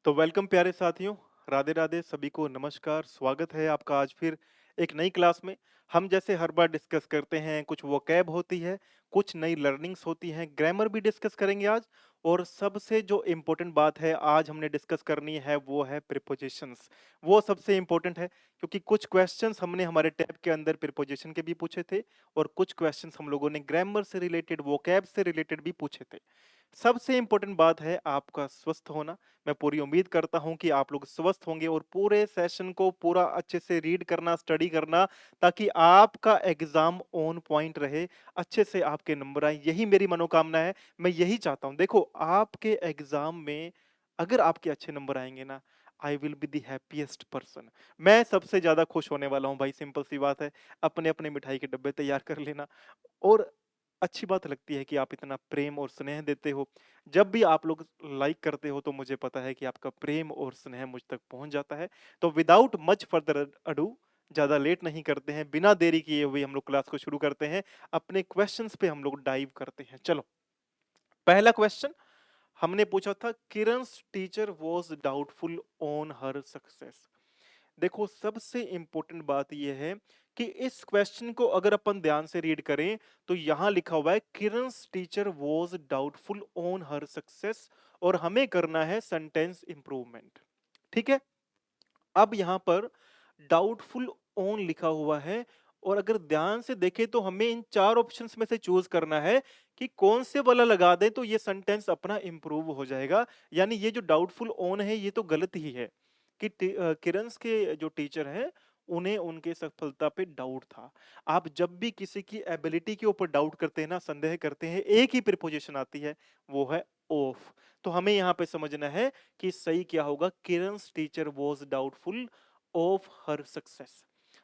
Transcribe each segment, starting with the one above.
तो वेलकम प्यारे साथियों, राधे राधे सभी को नमस्कार। स्वागत है आपका आज फिर एक नई क्लास में। हम जैसे हर बार डिस्कस करते हैं, कुछ वोकैब होती है, कुछ नई लर्निंग्स होती हैं, ग्रामर भी डिस्कस करेंगे आज। और सबसे जो इम्पोर्टेंट बात है आज हमने डिस्कस करनी है वो है प्रीपोजिशंस। वो सबसे इम्पोर्टेंट है क्योंकि कुछ क्वेश्चंस हमने हमारे टैब के अंदर प्रीपोजिशन के भी पूछे थे और कुछ क्वेश्चंस हम लोगों ने ग्रामर से रिलेटेड, वोकैब से रिलेटेड भी पूछे थे। सबसे इम्पोर्टेंट बात है आपका स्वस्थ होना। मैं पूरी उम्मीद करता हूं कि आप लोग स्वस्थ होंगे और पूरे सेशन को पूरा अच्छे से रीड करना, स्टडी करना, ताकि आपका एग्जाम ऑन पॉइंट रहे, अच्छे से आपके नंबर आए। यही मेरी मनोकामना है, मैं यही चाहता हूं। देखो, आपके एग्जाम में अगर आपके अच्छे नंबर आएंगे ना, I will be the happiest person. मैं सबसे ज्यादा खुश होने वाला हूं भाई, सिंपल सी बात है। अपने अपने मिठाई के डब्बे तैयार कर लेना। और अच्छी बात लगती है कि आप इतना प्रेम और स्नेह देते हो। जब भी आप लोग लाइक करते हो तो मुझे पता है कि आपका प्रेम और स्नेह मुझ तक पहुंच जाता है। तो विदाउट मच फर्दर अडू, ज्यादा लेट नहीं करते हैं, बिना देरी किए हुए हम लोग क्लास को शुरू करते हैं। अपने क्वेश्चंस पे हम लोग डाइव करते हैं। चलो, पहला क्वेश्चन हमने पूछा था, Kiran's teacher was doubtful on her success. देखो, सबसे इंपॉर्टेंट बात यह है कि इस क्वेश्चन को अगर अपन ध्यान से रीड करें तो यहां लिखा हुआ है Kiran's teacher was doubtful on her success, और हमें करना है सेंटेंस इंप्रूवमेंट। ठीक है। अब यहां पर डाउटफुल ऑन लिखा हुआ है, और अगर ध्यान से देखें तो हमें इन चार ऑप्शंस में से चूज करना है कि कौन से वाला लगा दें तो ये सेंटेंस अपना इंप्रूव हो जाएगा। यानी ये जो डाउटफुल ऑन है ये तो गलत ही है कि किरणस के जो टीचर हैं उन्हें उनके सफलता पे डाउट था। आप जब भी किसी की एबिलिटी के ऊपर डाउट करते हैं ना, संदेह करते हैं, एक ही प्रीपोजिशन आती है, वो है ऑफ। तो हमें यहां पे समझना है कि सही क्या होगा। Kiran's teacher was doubtful of her success.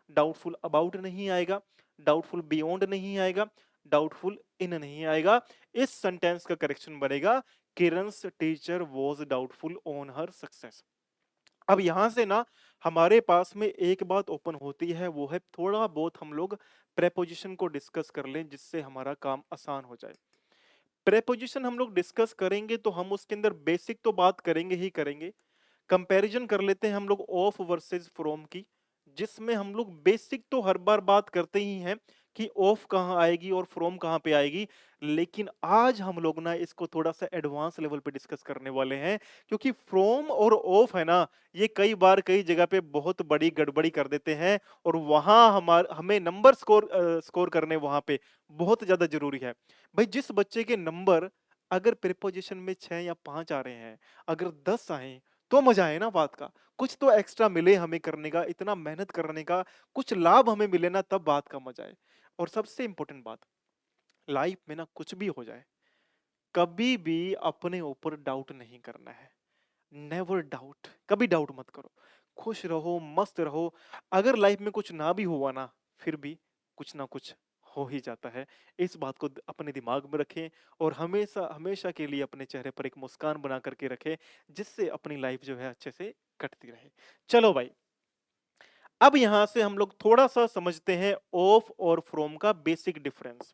Doubtful about नहीं आएगा, डाउटफुल बियॉन्ड नहीं आएगा, डाउटफुल इन नहीं आएगा। इस सेंटेंस का करेक्शन बनेगा, Kiran's teacher was doubtful on her success. अब यहां से ना हमारे पास में एक बात ओपन होती है, वो है थोड़ा बहुत हम लोग प्रेपोजिशन को डिस्कस कर लें जिससे हमारा काम आसान हो जाए। प्रेपोजिशन हम लोग डिस्कस करेंगे तो हम उसके अंदर बेसिक तो बात करेंगे ही करेंगे। कंपैरिजन कर लेते हैं हम लोग ऑफ वर्सेस फ्रॉम की, जिसमें हम लोग बेसिक तो हर बार बात करते ही हैं कि ऑफ कहाँ आएगी और फ्रॉम कहाँ पे आएगी। लेकिन आज हम लोग ना इसको थोड़ा सा एडवांस लेवल पे डिस्कस करने वाले हैं, क्योंकि फ्रॉम और ऑफ है ना, ये कई बार कई जगह पे बहुत बड़ी गड़बड़ी कर देते हैं, और वहां हमें नंबर स्कोर करने वहां पे बहुत ज्यादा जरूरी है। भाई, जिस बच्चे के नंबर अगर प्रीपोजिशन में 6 या 5 आ रहे हैं, अगर 10 आए तो मजा है ना बात का। कुछ तो एक्स्ट्रा मिले हमें करने का, इतना मेहनत करने का कुछ लाभ हमें मिले ना, तब बात का मजा है। और सबसे इंपॉर्टेंट बात, लाइफ में ना कुछ भी हो जाए, कभी भी अपने ऊपर डाउट नहीं करना है। नेवर डाउट, कभी डाउट मत करो। खुश रहो, मस्त रहो। अगर लाइफ में कुछ ना भी हुआ ना, फिर भी कुछ ना कुछ हो ही जाता है। इस बात को अपने दिमाग में रखें और हमेशा हमेशा के लिए अपने चेहरे पर एक मुस्कान बना करके रखें, जिससे अपनी लाइफ जो है अच्छे से कटती रहे। चलो भाई, अब यहां से हम लोग थोड़ा सा समझते हैं ऑफ और फ्रॉम का बेसिक डिफरेंस।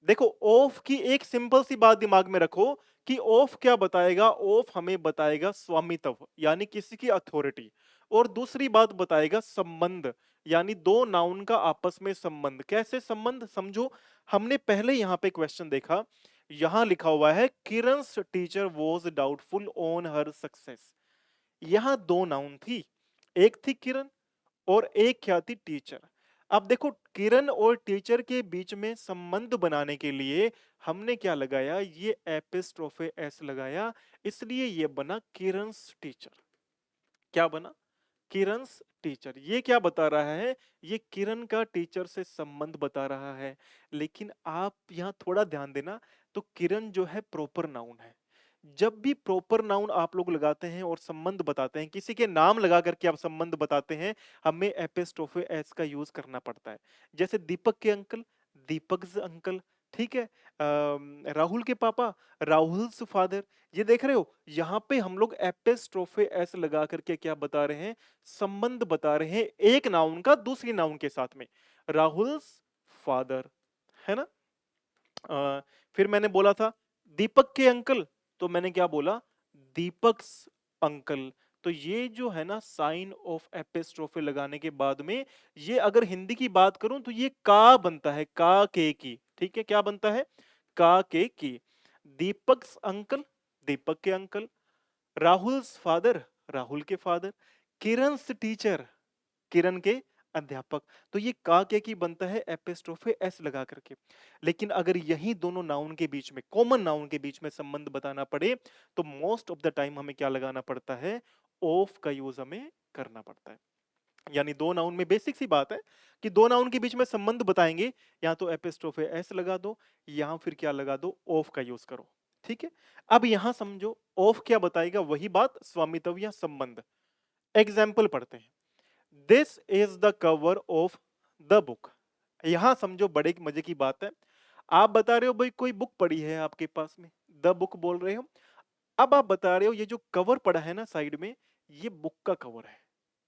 देखो, ऑफ की एक सिंपल सी बात दिमाग में रखो कि ऑफ क्या बताएगा। ऑफ हमें बताएगा स्वामित्व, यानी किसी की अथॉरिटी। और दूसरी बात बताएगा संबंध, यानी दो नाउन का आपस में संबंध। कैसे संबंध, समझो। हमने पहले यहां पे क्वेश्चन देखा, यहां लिखा हुआ है Kiran's teacher was doubtful on her success. यहां दो नाउन थी, एक थी किरण और एक क्या थी, टीचर। अब देखो, किरण और टीचर के बीच में संबंध बनाने के लिए हमने क्या लगाया, ये एपिस्ट्रोफे एस लगाया, इसलिए ये बना किरण's टीचर। क्या बना, किरण's टीचर। ये क्या बता रहा है, ये किरण का टीचर से संबंध बता रहा है। लेकिन आप यहां थोड़ा ध्यान देना, तो किरण जो है प्रॉपर नाउन है। जब भी प्रॉपर नाउन आप लोग लगाते हैं और संबंध बताते हैं, किसी के नाम लगा करके आप संबंध बताते हैं, हमें एपिस्ट्रोफे एस का यूज करना पड़ता है। जैसे दीपक के अंकल, दीपक अंकल। ठीक है। राहुल के पापा, राहुल्स फादर। ये देख रहे हो, यहाँ पे हम लोग एपिस्ट्रोफे एस लगा करके क्या बता रहे हैं, संबंध बता रहे हैं एक नाउन का दूसरी नाउन के साथ में। राहुल्स फादर, है ना। फिर मैंने बोला था दीपक के अंकल, तो मैंने क्या बोला, दीपक्स अंकल। तो ये जो है ना साइन ऑफ एपिस्ट्रोफे लगाने के बाद में, ये अगर हिंदी की बात करूं तो ये का बनता है, का के की। ठीक है, क्या बनता है? का के की। दीपक्स अंकल, दीपक के अंकल। राहुल्स फादर, राहुल के फादर। किरण's टीचर, किरण के अध्यापक। तो ये का के की बनता है एपिस्ट्रोफे एस लगा करके। लेकिन अगर यही दोनों नाउन के बीच में, कॉमन नाउन के बीच में संबंध बताना पड़े तो मोस्ट ऑफ द टाइम हमें क्या लगाना पड़ता है? ऑफ का यूज हमें करना पड़ता है। यानी दो नाउन में बेसिक सी बात है कि दो नाउन के बीच में संबंध बताएंगे, या तो एपिस्ट्रोफे एस लगा दो या फिर क्या लगा दो, ऑफ का यूज करो। ठीक है, अब यहां समझो ऑफ क्या बताएगा, वही बात स्वामित्व या संबंध। एग्जाम्पल पढ़ते हैं। This is the cover of the book. यहां समझो बड़े मजे की बात है, आप बता रहे हो भाई कोई बुक पड़ी है आपके पास में, द बुक बोल रहे हो। अब आप बता रहे हो ये जो कवर पड़ा है ना साइड में, ये बुक का कवर है।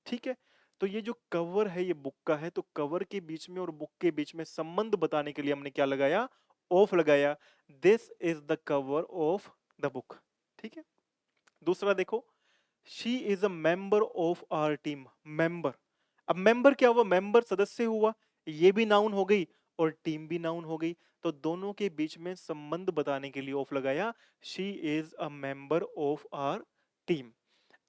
ठीक है, तो ये जो कवर है ये बुक का है, तो कवर के बीच में और बुक के बीच में संबंध बताने के लिए हमने क्या लगाया? ऑफ लगाया। This is the cover of the book. ठीक है, दूसरा देखो, she is a member of our team. Member, अब मेंबर क्या हुआ? मेंबर सदस्य हुआ, ये भी नाउन हो गई और टीम भी नाउन हो गई। तो दोनों के बीच में संबंध बताने के लिए ऑफ लगाया, she is a member of our team.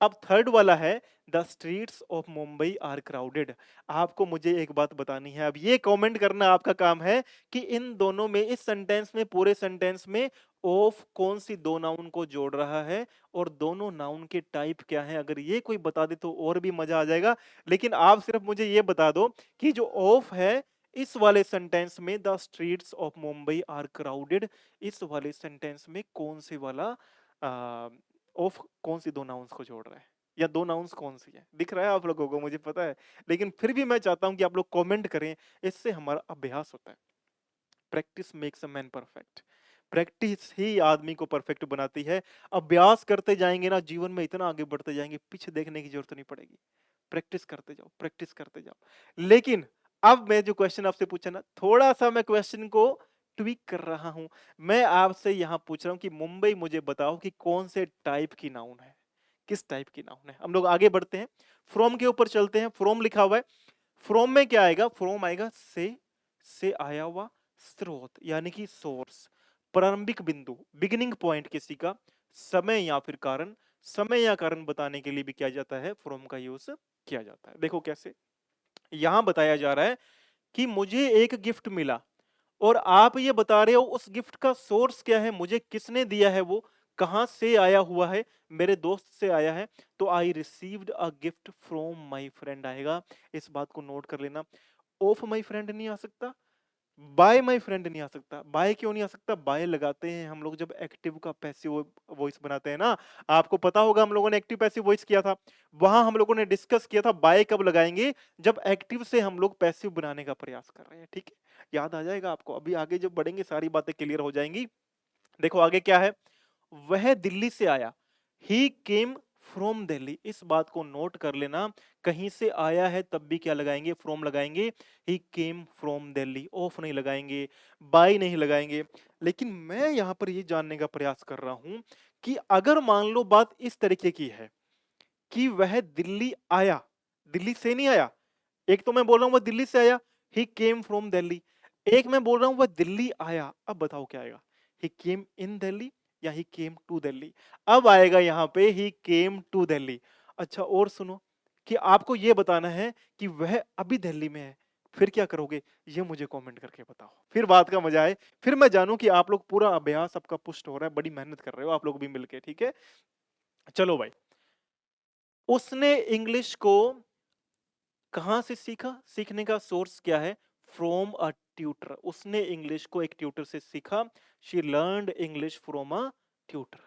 अब थर्ड वाला है, the streets of Mumbai are crowded. आपको मुझे एक बात बतानी है, अब ये कमेंट करना आपका काम है कि इन दोनों में, इस सेंटेंस में, पूरे सेंटेंस में ऑफ कौन सी दो नाउन को जोड़ रहा है और दोनों नाउन के टाइप क्या है। अगर ये कोई बता दे तो और भी मजा आ जाएगा। लेकिन आप सिर्फ मुझे ये बता दो कि जो ऑफ है इस वाले सेंटेंस में, the streets of Mumbai are crowded, इस वाले सेंटेंस में कौन से वाला ऑफ कौन सी दो नाउन्स को जोड़ रहा है, या दो नाउन्स कौन सी है? दिख रहा है आप लोगों को, मुझे पता है। लेकिन फिर भी मैं चाहता हूं कि आप लोग कमेंट करें, इससे हमारा अभ्यास होता है। Practice makes a man perfect. Practice ही आदमी को परफेक्ट बनाती है। अभ्यास करते जाएंगे ना, जीवन में इतना आगे बढ़ते जाएंगे, पीछे देखने की जरूरत नहीं पड़ेगी। प्रैक्टिस करते जाओ, प्रैक्टिस करते जाओ। लेकिन अब मैं जो क्वेश्चन आपसे पूछा ना, थोड़ा सा मैं क्वेश्चन को ट्वीक कर रहा हूं। मैं आपसे यहां पूछ रहा हूं कि मुंबई मुझे बताओ कि कौन से टाइप की नाउन है, किस टाइप की नाउन है। हम लोग आगे बढ़ते हैं, फ्रॉम के ऊपर चलते हैं। फ्रॉम लिखा हुआ है, फ्रॉम में क्या आएगा? फ्रॉम आएगा से आया हुआ स्रोत, यानी कि सोर्स, प्रारंभिक बिंदु, बिगिनिंग पॉइंट किसी का, समय या फिर कारण। समय या कारण बताने के लिए भी क्या जाता है? फ्रॉम का यूज किया जाता है। देखो कैसे, यहां बताया जा रहा है कि मुझे एक गिफ्ट मिला और आप ये बता रहे हो उस गिफ्ट का सोर्स क्या है, मुझे किसने दिया है, वो कहां से आया हुआ है? मेरे दोस्त से आया है। तो I received a gift from my friend आएगा। इस बात को नोट कर लेना। ऑफ माई फ्रेंड नहीं आ सकता, बाय माई फ्रेंड नहीं आ सकता। बाय क्यों नहीं आ सकता? बाय लगाते हैं हम लोग जब एक्टिव का पैसिव वॉइस बनाते हैं ना। आपको पता होगा हम लोगों ने एक्टिव पैसिव वॉइस किया था, वहां हम लोगों ने डिस्कस किया था बाय कब लगाएंगे, जब एक्टिव से हम लोग पैसिव बनाने का प्रयास कर रहे हैं। ठीक है, याद आ जाएगा आपको। अभी आगे जब बढ़ेंगे सारी बातें क्लियर हो जाएंगी। देखो आगे क्या है, वह दिल्ली से आया। ही केम फ्रॉम दिल्ली। इस बात को नोट कर लेना, कहीं से आया है तब भी क्या लगाएंगे? फ्रॉम लगाएंगे। ही केम फ्रॉम दिल्ली, ऑफ नहीं लगाएंगे, बाय नहीं लगाएंगे। लेकिन मैं यहां पर ये जानने का प्रयास कर रहा हूं कि अगर मान लो बात इस तरीके की है कि वह दिल्ली आया, दिल्ली से नहीं आया। एक तो मैं बोल रहा हूं वह दिल्ली से आया, ही केम फ्रॉम दिल्ली। एक मैं बोल रहा हूं वह दिल्ली आया। अब बताओ क्या आएगा? ही केम इन दिल्ली या ही केम टू दिल्ली? अब आएगा यहां पे ही केम टू दिल्ली। अच्छा और सुनो, कि आपको यह बताना है कि वह अभी दिल्ली में है। फिर क्या करोगे, ये मुझे कमेंट करके बताओ, फिर बात का मजा आए, फिर मैं जानूं कि आप लोग पूरा अभ्यास आपका पुष्ट हो रहा है, बड़ी मेहनत कर रहे हो आप लोग भी मिलके। ठीक है, चलो भाई। उसने इंग्लिश को कहां से सीखा? सीखने का सोर्स क्या है? From a tutor. उसने इंग्लिश को एक ट्यूटर से सीखा। She learned English from a tutor.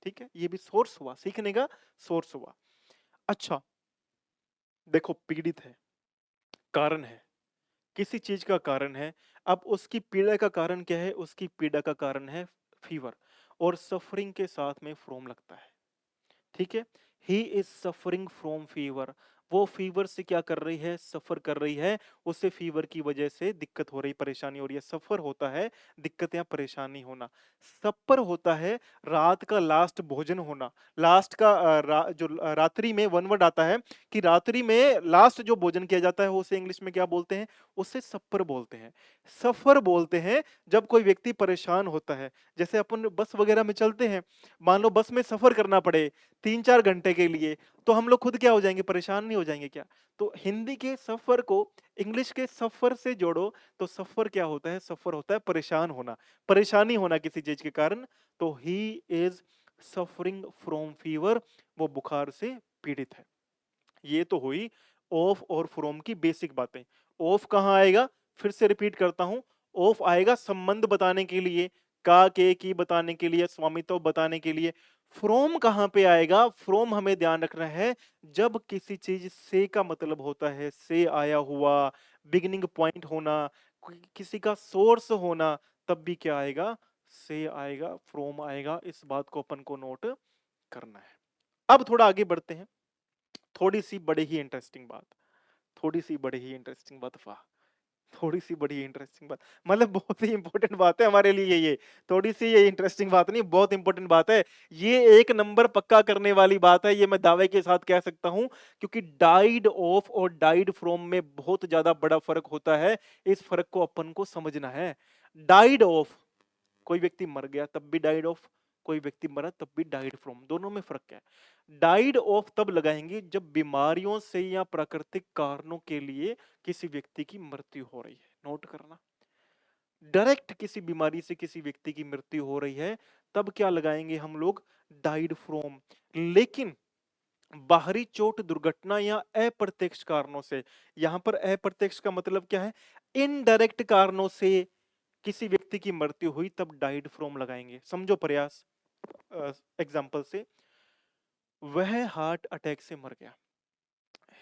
ठीक है, ये भी सोर्स हुआ, सीखने का सोर्स हुआ। अच्छा देखो, पीड़ित है, कारण है, किसी चीज का कारण है। अब उसकी पीड़ा का कारण क्या है? उसकी पीड़ा का कारण है फीवर, और सफरिंग के साथ में फ्रॉम लगता है। ठीक है, he is suffering from fever. वो फीवर से क्या कर रही है, सफर कर रही है, उसे फीवर की वजह से दिक्कत हो रही, परेशानी हो रही है। सफर होता है दिक्कत या परेशानी होना। सपर होता है रात का लास्ट भोजन होना, लास्ट का रात्रि में वन वर्ड आता है कि रात्रि में लास्ट जो भोजन किया जाता है उसे इंग्लिश में क्या बोलते हैं, उसे सपर बोलते हैं। सफर बोलते हैं जब कोई व्यक्ति परेशान होता है। जैसे अपन बस वगैरह में चलते हैं, मान लो बस में सफर करना पड़े 3-4 घंटे के लिए, तो हम लोग खुद क्या हो जाएंगे, परेशान नहीं हो जाएंगे क्या? तो हिंदी के सफर को इंग्लिश के सफर से जोड़ो तो सफर क्या होता है, सफर होता है परेशान होना, परेशानी होना किसी चीज के कारण। तो he is suffering from fever, वो बुखार से पीड़ित है। ये तो हुई ऑफ और फ्रॉम की बेसिक बातें। ऑफ कहाँ आएगा, फिर से रिपीट करता हूं, ऑफ आएगा संबंध बताने के लिए, का के की बताने के लिए, स्वामित्व बताने के लिए। फ्रॉम कहां पे आएगा, फ्रॉम हमें ध्यान रखना है जब किसी चीज से का मतलब होता है से आया हुआ, बिगिनिंग पॉइंट होना, किसी का सोर्स होना, तब भी क्या आएगा, से आएगा, फ्रॉम आएगा। इस बात को अपन को नोट करना है। अब थोड़ा आगे बढ़ते हैं, थोड़ी सी बड़ी ही इंटरेस्टिंग बात, थोड़ी सी बड़ी ही इंटरेस्टिंग बात, वाह, थोड़ी सी बड़ी इंटरेस्टिंग बात, मतलब बहुत ही इंपॉर्टेंट बात है हमारे लिए ये। थोड़ी सी ये इंटरेस्टिंग बात नहीं, बहुत इंपॉर्टेंट बात है। ये 1 नंबर पक्का करने वाली बात है, ये मैं दावे के साथ कह सकता हूं, क्योंकि डाइड ऑफ और डाइड फ्रॉम में बहुत ज्यादा बड़ा फर्क होता है। इस फर्क को अपन को समझना है। डाइड ऑफ, कोई व्यक्ति मर गया तब भी डाइड ऑफ, कोई व्यक्ति मरा तब भी डाइड फ्रॉम, दोनों में फर्क क्या है? डाइड ऑफ तब लगाएंगे जब बीमारियों से या प्राकृतिक कारणों के लिए किसी व्यक्ति की मृत्यु हो रही है। नोट करना, डायरेक्ट किसी बीमारी से किसी व्यक्ति की मृत्यु हो रही है तब क्या लगाएंगे हम लोग, डाइड फ्रॉम। लेकिन बाहरी चोट, दुर्घटना या अप्रत्यक्ष कारणों से, यहां पर अप्रत्यक्ष का मतलब क्या है, इनडायरेक्ट कारणों से किसी व्यक्ति की मृत्यु हुई तब डाइड फ्रॉम लगाएंगे। समझो प्रयास, एग्जाम्पल से, वह हार्ट अटैक से मर गया,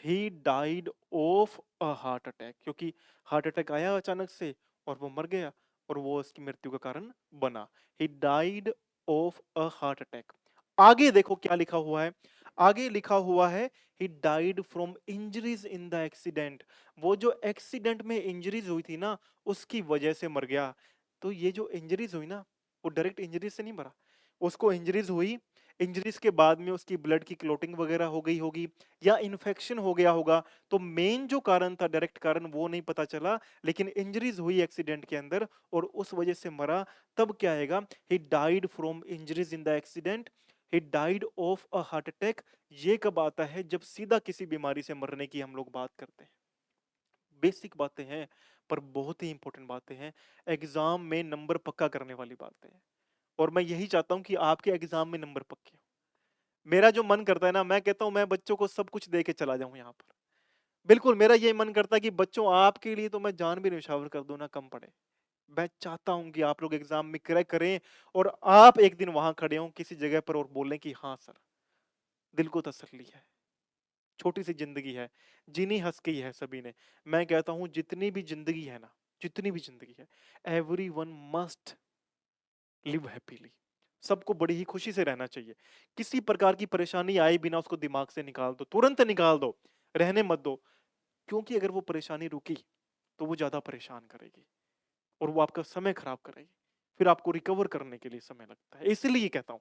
he died of a heart attack, क्योंकि हार्ट अटैक आया अचानक से और वो मर गया और वो उसकी मृत्यु का कारण बना। He died of a heart attack. आगे देखो क्या लिखा हुआ है, आगे लिखा हुआ है he died from injuries in the accident, वो जो एक्सीडेंट में इंजरीज हुई थी ना उसकी वजह से मर गया। तो ये जो इंजरीज हुई ना, वो डायरेक्ट इंजरीज से नहीं मरा, उसको इंजरीज हुई, इंजरीज के बाद में उसकी ब्लड की क्लोटिंग वगैरह हो गई होगी या इन्फेक्शन हो गया होगा। तो मेन जो कारण था, डायरेक्ट कारण, वो नहीं पता चला, लेकिन इंजरीज हुई एक्सीडेंट के अंदर और उस वजह से मरा। तब क्या आएगा, he died from injuries in the accident, he died of a heart attack. ये कब आता है, जब सीधा किसी बीमारी से मरने की हम लोग बात करते हैं। बेसिक बातें हैं पर बहुत ही इंपॉर्टेंट बातें हैं, एग्जाम में नंबर पक्का करने वाली बातें हैं। और मैं यही चाहता हूं कि आपके एग्जाम में नंबर पक्के हो। मेरा जो मन करता है ना, मैं कहता हूं मैं बच्चों को सब कुछ दे के चला जाऊं यहाँ पर। बिल्कुल मेरा ये मन करता है कि बच्चों आपके लिए तो मैं जान भी न्यौछावर कर दूं ना, कम पड़े। मैं चाहता हूं कि आप लोग एग्जाम में क्रैक करें और आप एक दिन वहां खड़े हों किसी जगह पर और बोलें कि हाँ सर, दिल को तसल्ली है, छोटी सी जिंदगी है, जिनी हंस के ही है सभी ने। मैं कहता हूं जितनी भी जिंदगी है ना, जितनी भी जिंदगी है, every one must live happily. सबको बड़ी ही खुशी से रहना चाहिए। किसी प्रकार की परेशानी आए बिना उसको दिमाग से निकाल दो, तुरंत निकाल दो, रहने मत दो। क्योंकि अगर वो परेशानी रुकी तो वो ज्यादा परेशान करेगी और वो आपका समय खराब करेगी, फिर आपको रिकवर करने के लिए समय लगता है। इसलिए कहता हूं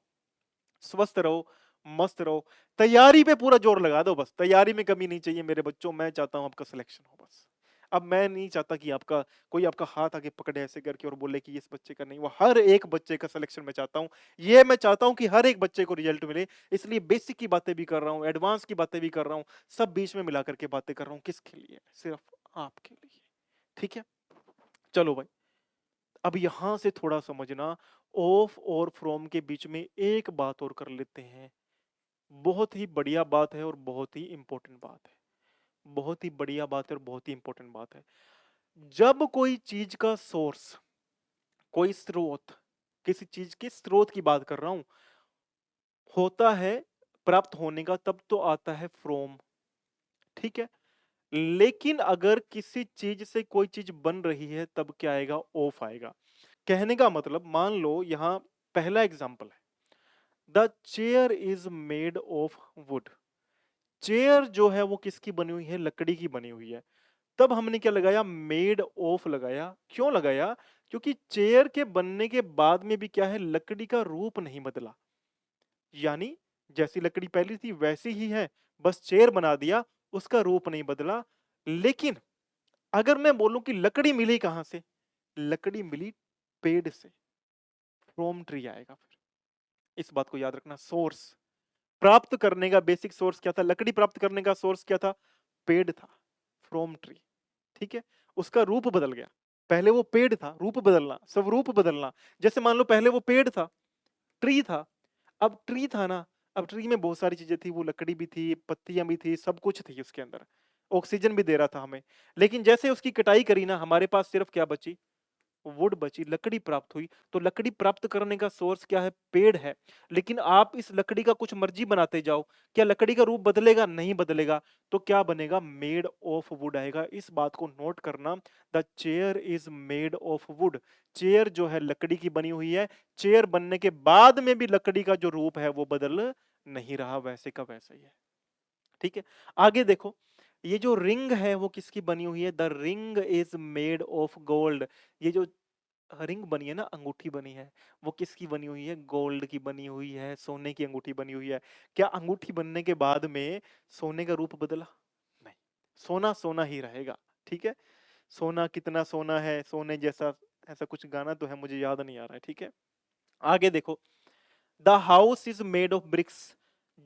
स्वस्थ रहो, मस्त रहो, तैयारी पे पूरा जोर लगा दो, बस तैयारी में कमी नहीं चाहिए मेरे बच्चों। मैं चाहता हूं आपका सिलेक्शन हो बस। अब मैं नहीं चाहता कि आपका कोई आपका हाथ आगे पकड़े ऐसे करके और बोले कि इस बच्चे का नहीं, वो हर एक बच्चे का सिलेक्शन मैं चाहता हूं। ये मैं चाहता हूं कि हर एक बच्चे को रिजल्ट मिले। इसलिए बेसिक की बातें भी कर रहा हूं, एडवांस की बातें भी कर रहा हूं, सब बीच में मिला करके बातें कर रहा हूं। किसके लिए, सिर्फ आपके लिए। ठीक है, चलो भाई, अब यहां से थोड़ा समझना, ऑफ और फ्रॉम के बीच में एक बात और कर लेते हैं। बहुत ही बढ़िया बात है और बहुत ही इंपॉर्टेंट बात है, बहुत ही बढ़िया बात है और बहुत ही इंपॉर्टेंट बात है। जब कोई चीज का सोर्स, कोई स्रोत, किसी चीज के स्रोत की बात कर रहा हूं, होता है प्राप्त होने का, तब तो आता है फ्रॉम। ठीक है, लेकिन अगर किसी चीज से कोई चीज बन रही है तब क्या आएगा, ऑफ आएगा। कहने का मतलब, मान लो यहां पहला एग्जांपल है, the chair is made of would. Chair जो है वो किसकी बनी हुई है? लकड़ी की बनी हुई है। तब हमने क्या लगाया? मेड ऑफ लगाया। क्यों लगाया? क्योंकि चेयर के बनने के बाद में भी क्या है? लकड़ी का रूप नहीं बदला। यानी जैसी लकड़ी पहली थी वैसी ही है, बस चेयर बना दिया, उसका रूप नहीं बदला। लेकिन अगर मैं बोलूं कि लकड़ी मिली कहां से? लकड़ी मिली पेड़ से, फ्रॉम ट्री आएगा फिर। इस बात को याद रखना। सोर्स प्राप्त करने का बेसिक सोर्स क्या था? लकड़ी प्राप्त करने का सोर्स क्या था? पेड़ था, फ्रॉम ट्री। ठीक है, उसका रूप बदल गया। पहले वो पेड़ था, रूप बदलना, स्वरूप बदलना। जैसे मान लो पहले वो पेड़ था, ट्री था। अब ट्री था ना, अब ट्री में बहुत सारी चीजें थी, वो लकड़ी भी थी, पत्तियां भी थी, सब कुछ थी उसके अंदर, ऑक्सीजन भी दे रहा था हमें। लेकिन जैसे उसकी कटाई करी ना, हमारे पास सिर्फ क्या बची? वुड बची, लकड़ी प्राप्त हुई। तो लकड़ी प्राप्त करने का सोर्स क्या है? पेड़ है। लेकिन आप इस लकड़ी का कुछ मर्जी बनाते जाओ, क्या लकड़ी का रूप बदलेगा? नहीं बदलेगा। तो क्या बनेगा? मेड ऑफ वुड आएगा। इस बात को नोट करना, the chair is made of would. Chair जो है लकड़ी की बनी हुई है। चेयर बनने के बाद में भी लकड़ी का जो रूप है वो बदल नहीं रहा, वैसे का वैसा ही है। ठीक है, आगे देखो। ये जो रिंग है वो किसकी बनी हुई है? The ring is made of gold. ये जो रिंग बनी है ना, अंगूठी बनी है, वो किसकी बनी हुई है? गोल्ड की बनी हुई है, सोने की अंगूठी बनी हुई है। क्या अंगूठी बनने के बाद में सोने का रूप बदला? नहीं, सोना सोना ही रहेगा। ठीक है, सोना कितना सोना है, सोने जैसा, ऐसा कुछ गाना तो है, मुझे याद नहीं आ रहा है। ठीक है, आगे देखो। The house is made of BRICS.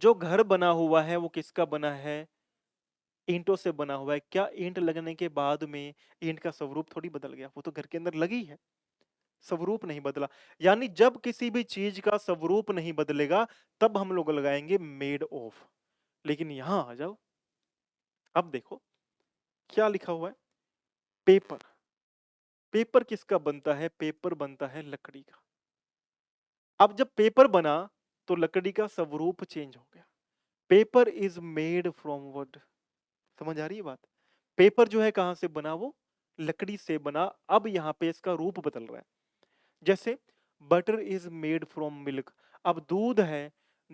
जो घर बना हुआ है वो किसका बना है? ईंटों से बना हुआ है। क्या ईंट लगने के बाद में ईंट का स्वरूप थोड़ी बदल गया? वो तो घर के अंदर लगी है, स्वरूप नहीं बदला। यानी जब किसी भी चीज का स्वरूप नहीं बदलेगा, तब हम लोग लगाएंगे मेड ऑफ। लेकिन यहां आ जाओ, अब देखो क्या लिखा हुआ है? पेपर। पेपर किसका बनता है? पेपर बनता है लकड़ी का। अब जब पेपर बना तो लकड़ी का स्वरूप चेंज हो गया। Paper is made from would. समझ आ रही है बात? पेपर जो है कहां से बना? वो लकड़ी से बना। अब यहां पे इसका रूप बदल रहा है। जैसे butter is made from milk. अब दूध है,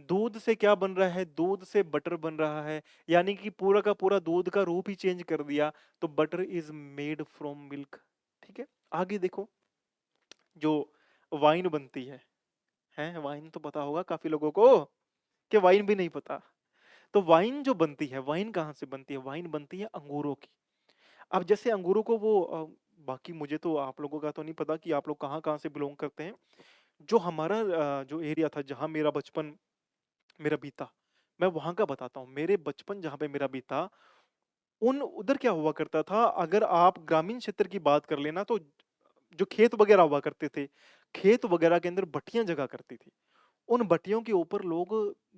दूध से क्या बन रहा है? दूध से बटर बन रहा है। यानी कि पूरा का पूरा दूध का रूप ही चेंज कर दिया। तो butter is made from milk. ठीक है, आगे देखो। जो वाइन बनती है वाइन तो पता होगा काफी लोगों को, कि वाइन भी नहीं पता। तो वाइन जो बनती है, वाइन कहाँ से बनती है? वाइन बनती है अंगूरों की। अब जैसे अंगूरों को वो बाकी मुझे तो आप लोगों का तो नहीं पता कि आप लोग कहाँ कहाँ से बिलोंग करते हैं। जो हमारा जो एरिया था, जहाँ मेरा बचपन मेरा बीता, मैं वहां का बताता हूँ। मेरे बचपन जहाँ पे मेरा बीता, उन उधर क्या हुआ करता था, अगर आप ग्रामीण क्षेत्र की बात कर लेना, तो जो खेत वगैरह हुआ करते थे, खेत वगैरह के अंदर भट्टियां जगा करती थी। उन भट्टियों के ऊपर लोग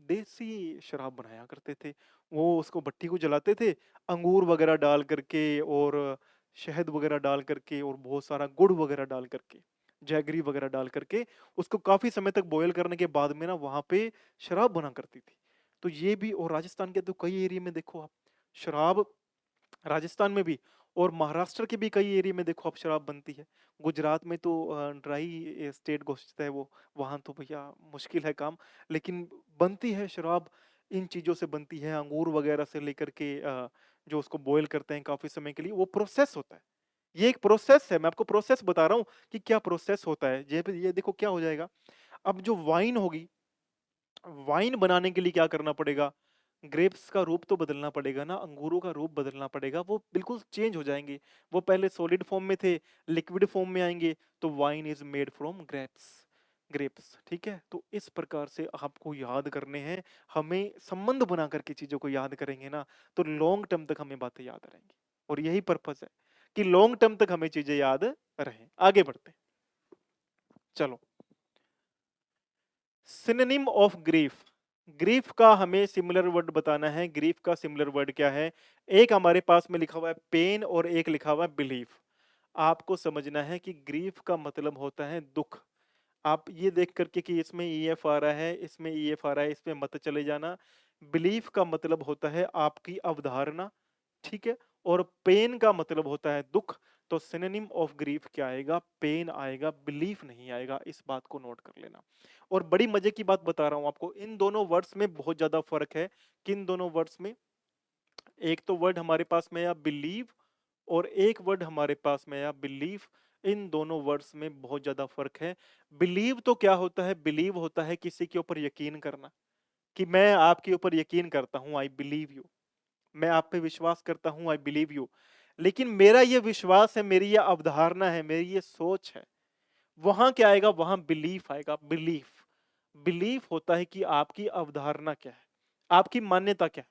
देसी शराब बनाया करते थे। वो उसको भट्टी को जलाते थे, अंगूर वगैरह डाल करके, और शहद वगैरह डाल करके, और बहुत सारा गुड़ वगैरह डाल करके, जैगरी वगैरह डाल करके, उसको काफी समय तक बॉयल करने के बाद में ना वहां पे शराब बना करती थी। तो ये भी, और राजस्थान के तो कई एरिया में देखो आप शराब, राजस्थान में भी, और महाराष्ट्र के भी कई एरिया में देखो आप शराब बनती है। गुजरात में तो ड्राई स्टेट घोषित है वो, वहां तो भैया मुश्किल है काम। लेकिन बनती है शराब, इन चीजों से बनती है, अंगूर वगैरह से लेकर के जो उसको बॉयल करते हैं काफी समय के लिए, वो प्रोसेस होता है। ये एक प्रोसेस है, मैं आपको प्रोसेस बता रहा हूँ कि क्या प्रोसेस होता है। ये देखो क्या हो जाएगा। अब जो वाइन होगी, वाइन बनाने के लिए क्या करना पड़ेगा? ग्रेप्स का रूप तो बदलना पड़ेगा ना, अंगूरों का रूप बदलना पड़ेगा, वो बिल्कुल चेंज हो जाएंगे। वो पहले सॉलिड फॉर्म में थे, लिक्विड फॉर्म में आएंगे। तो wine is made from grapes, grapes. ठीक है, तो इस प्रकार से आपको याद करने हैं। हमें संबंध बना करके चीजों को याद करेंगे ना, तो लॉन्ग टर्म तक हमें बातें याद रहेंगी। और यही पर्पस है कि लॉन्ग टर्म तक हमें चीजें याद रहें। आगे बढ़ते हैं। चलो, सिनोनिम ऑफ ग्रीफ। ग्रीफ का हमें सिमिलर वर्ड बताना है। ग्रीफ का सिमिलर वर्ड क्या है? एक हमारे पास में लिखा हुआ है पेन, और एक लिखा हुआ है बिलीफ। आपको समझना है कि ग्रीफ का मतलब होता है दुख। आप ये देख करके कि इसमें ईएफ आ रहा है, इसमें ईएफ आ रहा है, इसमें मत चले जाना। बिलीफ का मतलब होता है आपकी अवधारणा। ठीक है, और पेन का मतलब होता है दुख। तो सिनोनिम ऑफ ग्रीफ क्या आएगा? पेन आएगा, बिलीफ नहीं आएगा। इस बात को नोट कर लेना। और बड़ी मजे की बात बता रहा हूं आपको, इन दोनों वर्ड्स में बहुत ज्यादा फर्क है। किन दोनों वर्ड्स में? एक तो वर्ड हमारे पास में आया बिलीव और एक वर्ड हमारे पास में आया बिलीफ। इन दोनों वर्ड्स में बहुत ज्यादा फर्क है। बिलीव तो क्या होता है? बिलीव होता है किसी के ऊपर यकीन करना, कि मैं आपके ऊपर यकीन करता हूं, आई बिलीव यू। मैं आप पे विश्वास करता हूं, आई बिलीव यू। लेकिन मेरा ये विश्वास है, मेरी ये अवधारणा है, मेरी ये सोच है, वहां क्या आएगा? वहां बिलीफ आएगा। बिलीफ, बिलीफ होता है कि आपकी अवधारणा क्या है, आपकी मान्यता क्या है।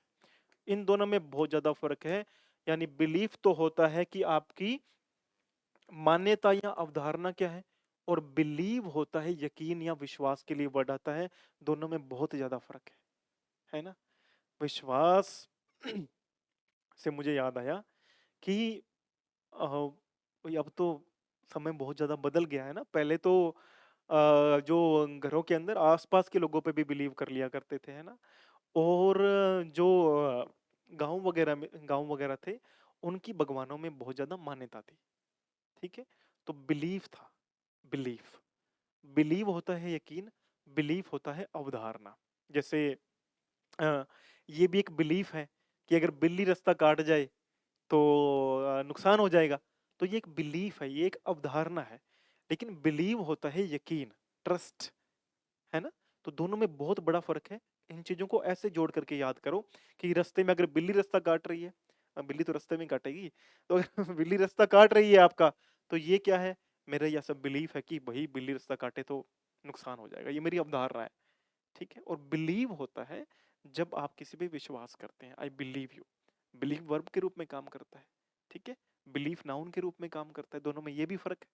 इन दोनों में बहुत ज्यादा फर्क है। यानी बिलीफ तो होता है कि आपकी मान्यता या अवधारणा क्या है, और बिलीव होता है यकीन या विश्वास के लिए वर्ड आता है। दोनों में बहुत ज्यादा फर्क है ना। विश्वास से मुझे याद आया कि भाई अब तो समय बहुत ज्यादा बदल गया है ना। पहले तो जो घरों के अंदर आसपास के लोगों पे भी बिलीव कर लिया करते थे, है ना। और जो गांव वगैरह थे, उनकी भगवानों में बहुत ज्यादा मान्यता थी। ठीक है, तो बिलीफ था। बिलीफ, बिलीव होता है यकीन, बिलीफ होता है अवधारणा। जैसे अ, ये भी एक बिलीफ है कि अगर बिल्ली रास्ता काट जाए तो नुकसान हो जाएगा। तो ये एक बिलीफ है, ये एक अवधारणा है। लेकिन बिलीव होता है यकीन, ट्रस्ट, है ना। तो दोनों में बहुत बड़ा फर्क है। इन चीजों को ऐसे जोड़ करके याद करो कि रास्ते में अगर बिल्ली रास्ता काट रही है, बिल्ली तो रास्ते में काटेगी, तो अगर बिल्ली रास्ता काट रही है आपका, तो ये क्या है? मेरा यह सब बिलीफ है कि भाई बिल्ली रास्ता काटे तो नुकसान हो जाएगा, ये मेरी अवधारणा है। ठीक है। और बिलीव होता है जब आप किसी पे विश्वास करते हैं, I believe you. Believe verb के रूप में काम करता है, ठीक है। बिलीफ नाउन के रूप में काम करता है। दोनों में ये भी फर्क है।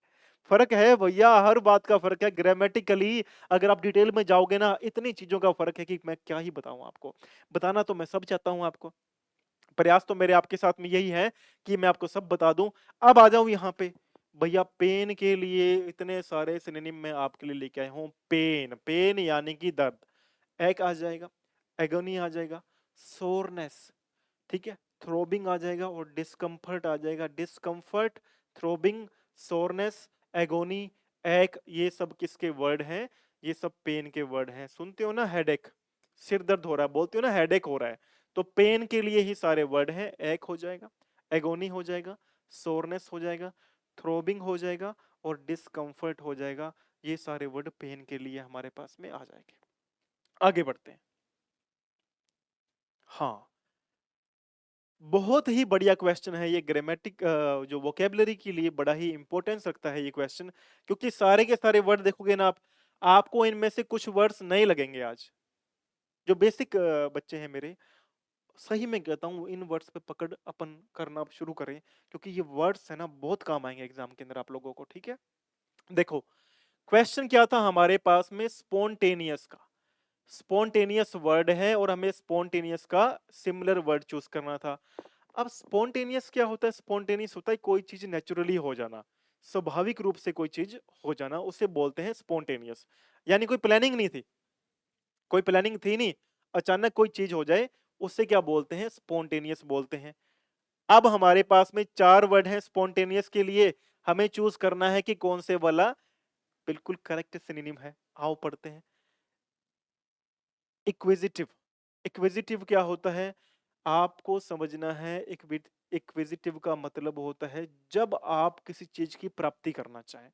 फर्क है भैया, हर बात का फर्क है। ग्रामेटिकली अगर आप डिटेल में जाओगे ना, इतनी चीजों का फर्क है कि मैं क्या ही बताऊं आपको। बताना तो मैं सब चाहता हूं आपको, प्रयास तो मेरे आपके साथ में यही है कि मैं आपको सब बता दूं। अब आ जाऊं यहाँ पे। भैया पेन के लिए इतने सारे सिनोनिम मैं आपके लिए लेके आया हूं। पेन, पेन यानी कि दर्द, एक आ जाएगा, एगोनी आ जाएगा, सोरनेस, ठीक है, थ्रोबिंग आ जाएगा, और डिस्कम्फर्ट आ जाएगा। डिस्कम्फर्ट, थ्रोबिंग, सोरनेस, एगोनी, एक, ये सब किसके वर्ड हैं? ये सब पेन के वर्ड हैं। सुनते हो ना हेडेक, सिर दर्द हो रहा है, बोलते हो ना हेडेक हो रहा है, तो पेन के लिए ही सारे वर्ड हैं। एक हो जाएगा, एगोनी हो जाएगा, सोरनेस हो जाएगा, थ्रोबिंग हो जाएगा, और डिस्कम्फर्ट हो जाएगा। ये सारे वर्ड पेन के लिए हमारे पास में आ जाएंगे। आगे बढ़ते हैं। हाँ, बहुत ही बढ़िया क्वेश्चन है ये। ग्रामेटिक जो वोकेबलरी के लिए बड़ा ही इंपॉर्टेंस रखता है ये क्वेश्चन, क्योंकि सारे के सारे वर्ड देखोगे ना आप, आपको इनमें से कुछ वर्ड्स नहीं लगेंगे आज। जो बेसिक बच्चे हैं मेरे, सही में कहता हूँ, इन वर्ड्स पे पकड़ अपन करना शुरू करें, क्योंकि ये वर्ड्स है ना बहुत काम आएंगे एग्जाम के अंदर आप लोगों को। ठीक है, देखो क्वेश्चन क्या था हमारे पास में? स्पॉन्टेनियस का। स्पॉन्टेनियस वर्ड है और हमें स्पॉन्टेनियस का सिमिलर वर्ड चूज करना था। अब स्पॉन्टेनियस क्या होता है? स्पॉन्टेनियस होता है कोई चीज नेचुरली हो जाना, स्वाभाविक रूप से कोई चीज हो जाना, उसे बोलते हैं स्पॉन्टेनियस। यानी कोई प्लानिंग नहीं थी, कोई प्लानिंग थी नहीं, अचानक कोई चीज हो जाए, उससे क्या बोलते हैं? स्पॉन्टेनियस बोलते हैं। अब हमारे पास में चार वर्ड हैं स्पॉन्टेनियस के लिए, हमें चूज करना है कि कौन से वाला बिल्कुल करेक्ट सिनोनिम है। आओ पढ़ते हैं। इक्विजिटिव, इक्विजिटिव क्या होता है? आपको समझना है। इक्विजिटिव का मतलब होता है जब आप किसी चीज की प्राप्ति करना चाहें,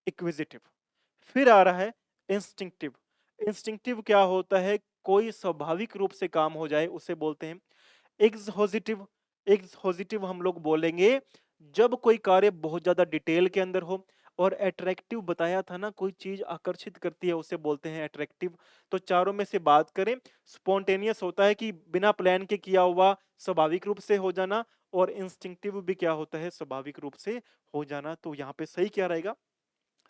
इक्विजिटिव। फिर आ रहा है इंस्टिंक्टिव। इंस्टिंक्टिव क्या होता है? कोई स्वाभाविक रूप से काम हो जाए, उसे बोलते हैं एग्जॉस्टिव। एग्जॉस्टिव हम लोग बोलेंगे जब कोई कार्य बहुत ज्यादा डिटेल के अंदर हो। और अट्रैक्टिव बताया था ना, कोई चीज आकर्षित करती है, उसे बोलते हैं अट्रैक्टिव। तो चारों में से बात करें, स्पॉन्टेनियस होता है कि बिना प्लान के किया हुआ, स्वाभाविक रूप से हो जाना। और इंस्टिंक्टिव भी क्या होता है? स्वाभाविक रूप से हो जाना। तो यहाँ पे सही क्या रहेगा?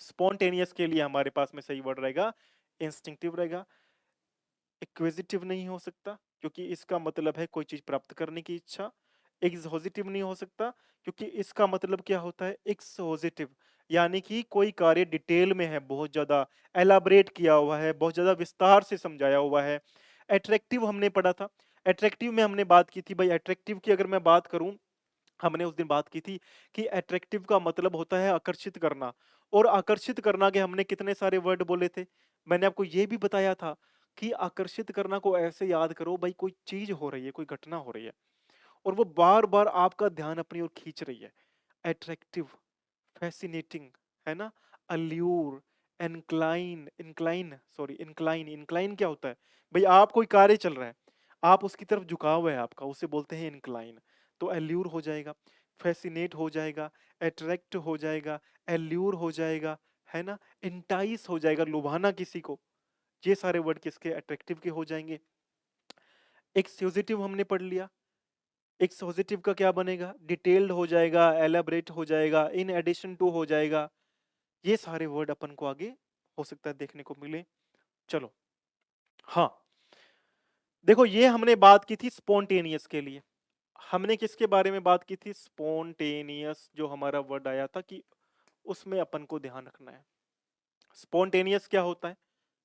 स्पॉन्टेनियस के लिए हमारे पास में सही वर्ड रहेगा इंस्टिंक्टिव रहेगा। एक्विजिटिव नहीं हो सकता, क्योंकि इसका मतलब है कोई चीज प्राप्त करने की इच्छा। एक्सोजिटिव नहीं हो सकता, क्योंकि इसका मतलब क्या होता है? एक्सोजिटिव, यानी कि कोई कार्य डिटेल में है, बहुत ज्यादा एलाबरेट किया हुआ है, बहुत ज्यादा विस्तार से समझाया हुआ है। अट्रैक्टिव हमने पढ़ा था, अट्रैक्टिव में हमने बात की थी। भाई अट्रैक्टिव की अगर मैं बात करूं, हमने उस दिन बात की थी कि अट्रैक्टिव का मतलब होता है आकर्षित करना। और आकर्षित करना के हमने कितने सारे वर्ड बोले थे? मैंने आपको ये भी बताया था कि आकर्षित करना को ऐसे याद करो, भाई कोई चीज हो रही है, कोई घटना हो रही है, और वो बार-बार आपका ध्यान अपनी ओर खींच रही है। अट्रैक्टिव, फैसिनेटिंग, है ना? अल्यूर, इंक्लाइन क्या होता है? भई आप कोई कार्य चल रहा है, आप उसकी तरफ झुकाव है आपका, उसे बोलते हैं इंक्लाइन। तो अल्यूर हो जाएगा, फैसिनेट हो जाएगा, अट्रैक्ट हो जाएगा, अल्यूर हो जाएगा, है ना? एंटाइस हो जाएगा, लुभाना किसी को। ये सारे वर्ड किसके? अट्रैक्टिव के हो जाएंगे। एक्सक्यूजेटिव हमने पढ़ लिया। एक्सपोजिटिव का क्या बनेगा? डिटेल्ड हो जाएगा, एलाबरेट हो जाएगा, इन एडिशन टू हो जाएगा। ये सारे वर्ड अपन को आगे हो सकता है देखने को मिले। चलो, हाँ, देखो ये हमने बात की थी स्पॉन्टेनियस के लिए। हमने किसके बारे में बात की थी? स्पॉन्टेनियस जो हमारा वर्ड आया था कि उसमें अपन को ध्यान रखना है। स्पॉन्टेनियस क्या होता है?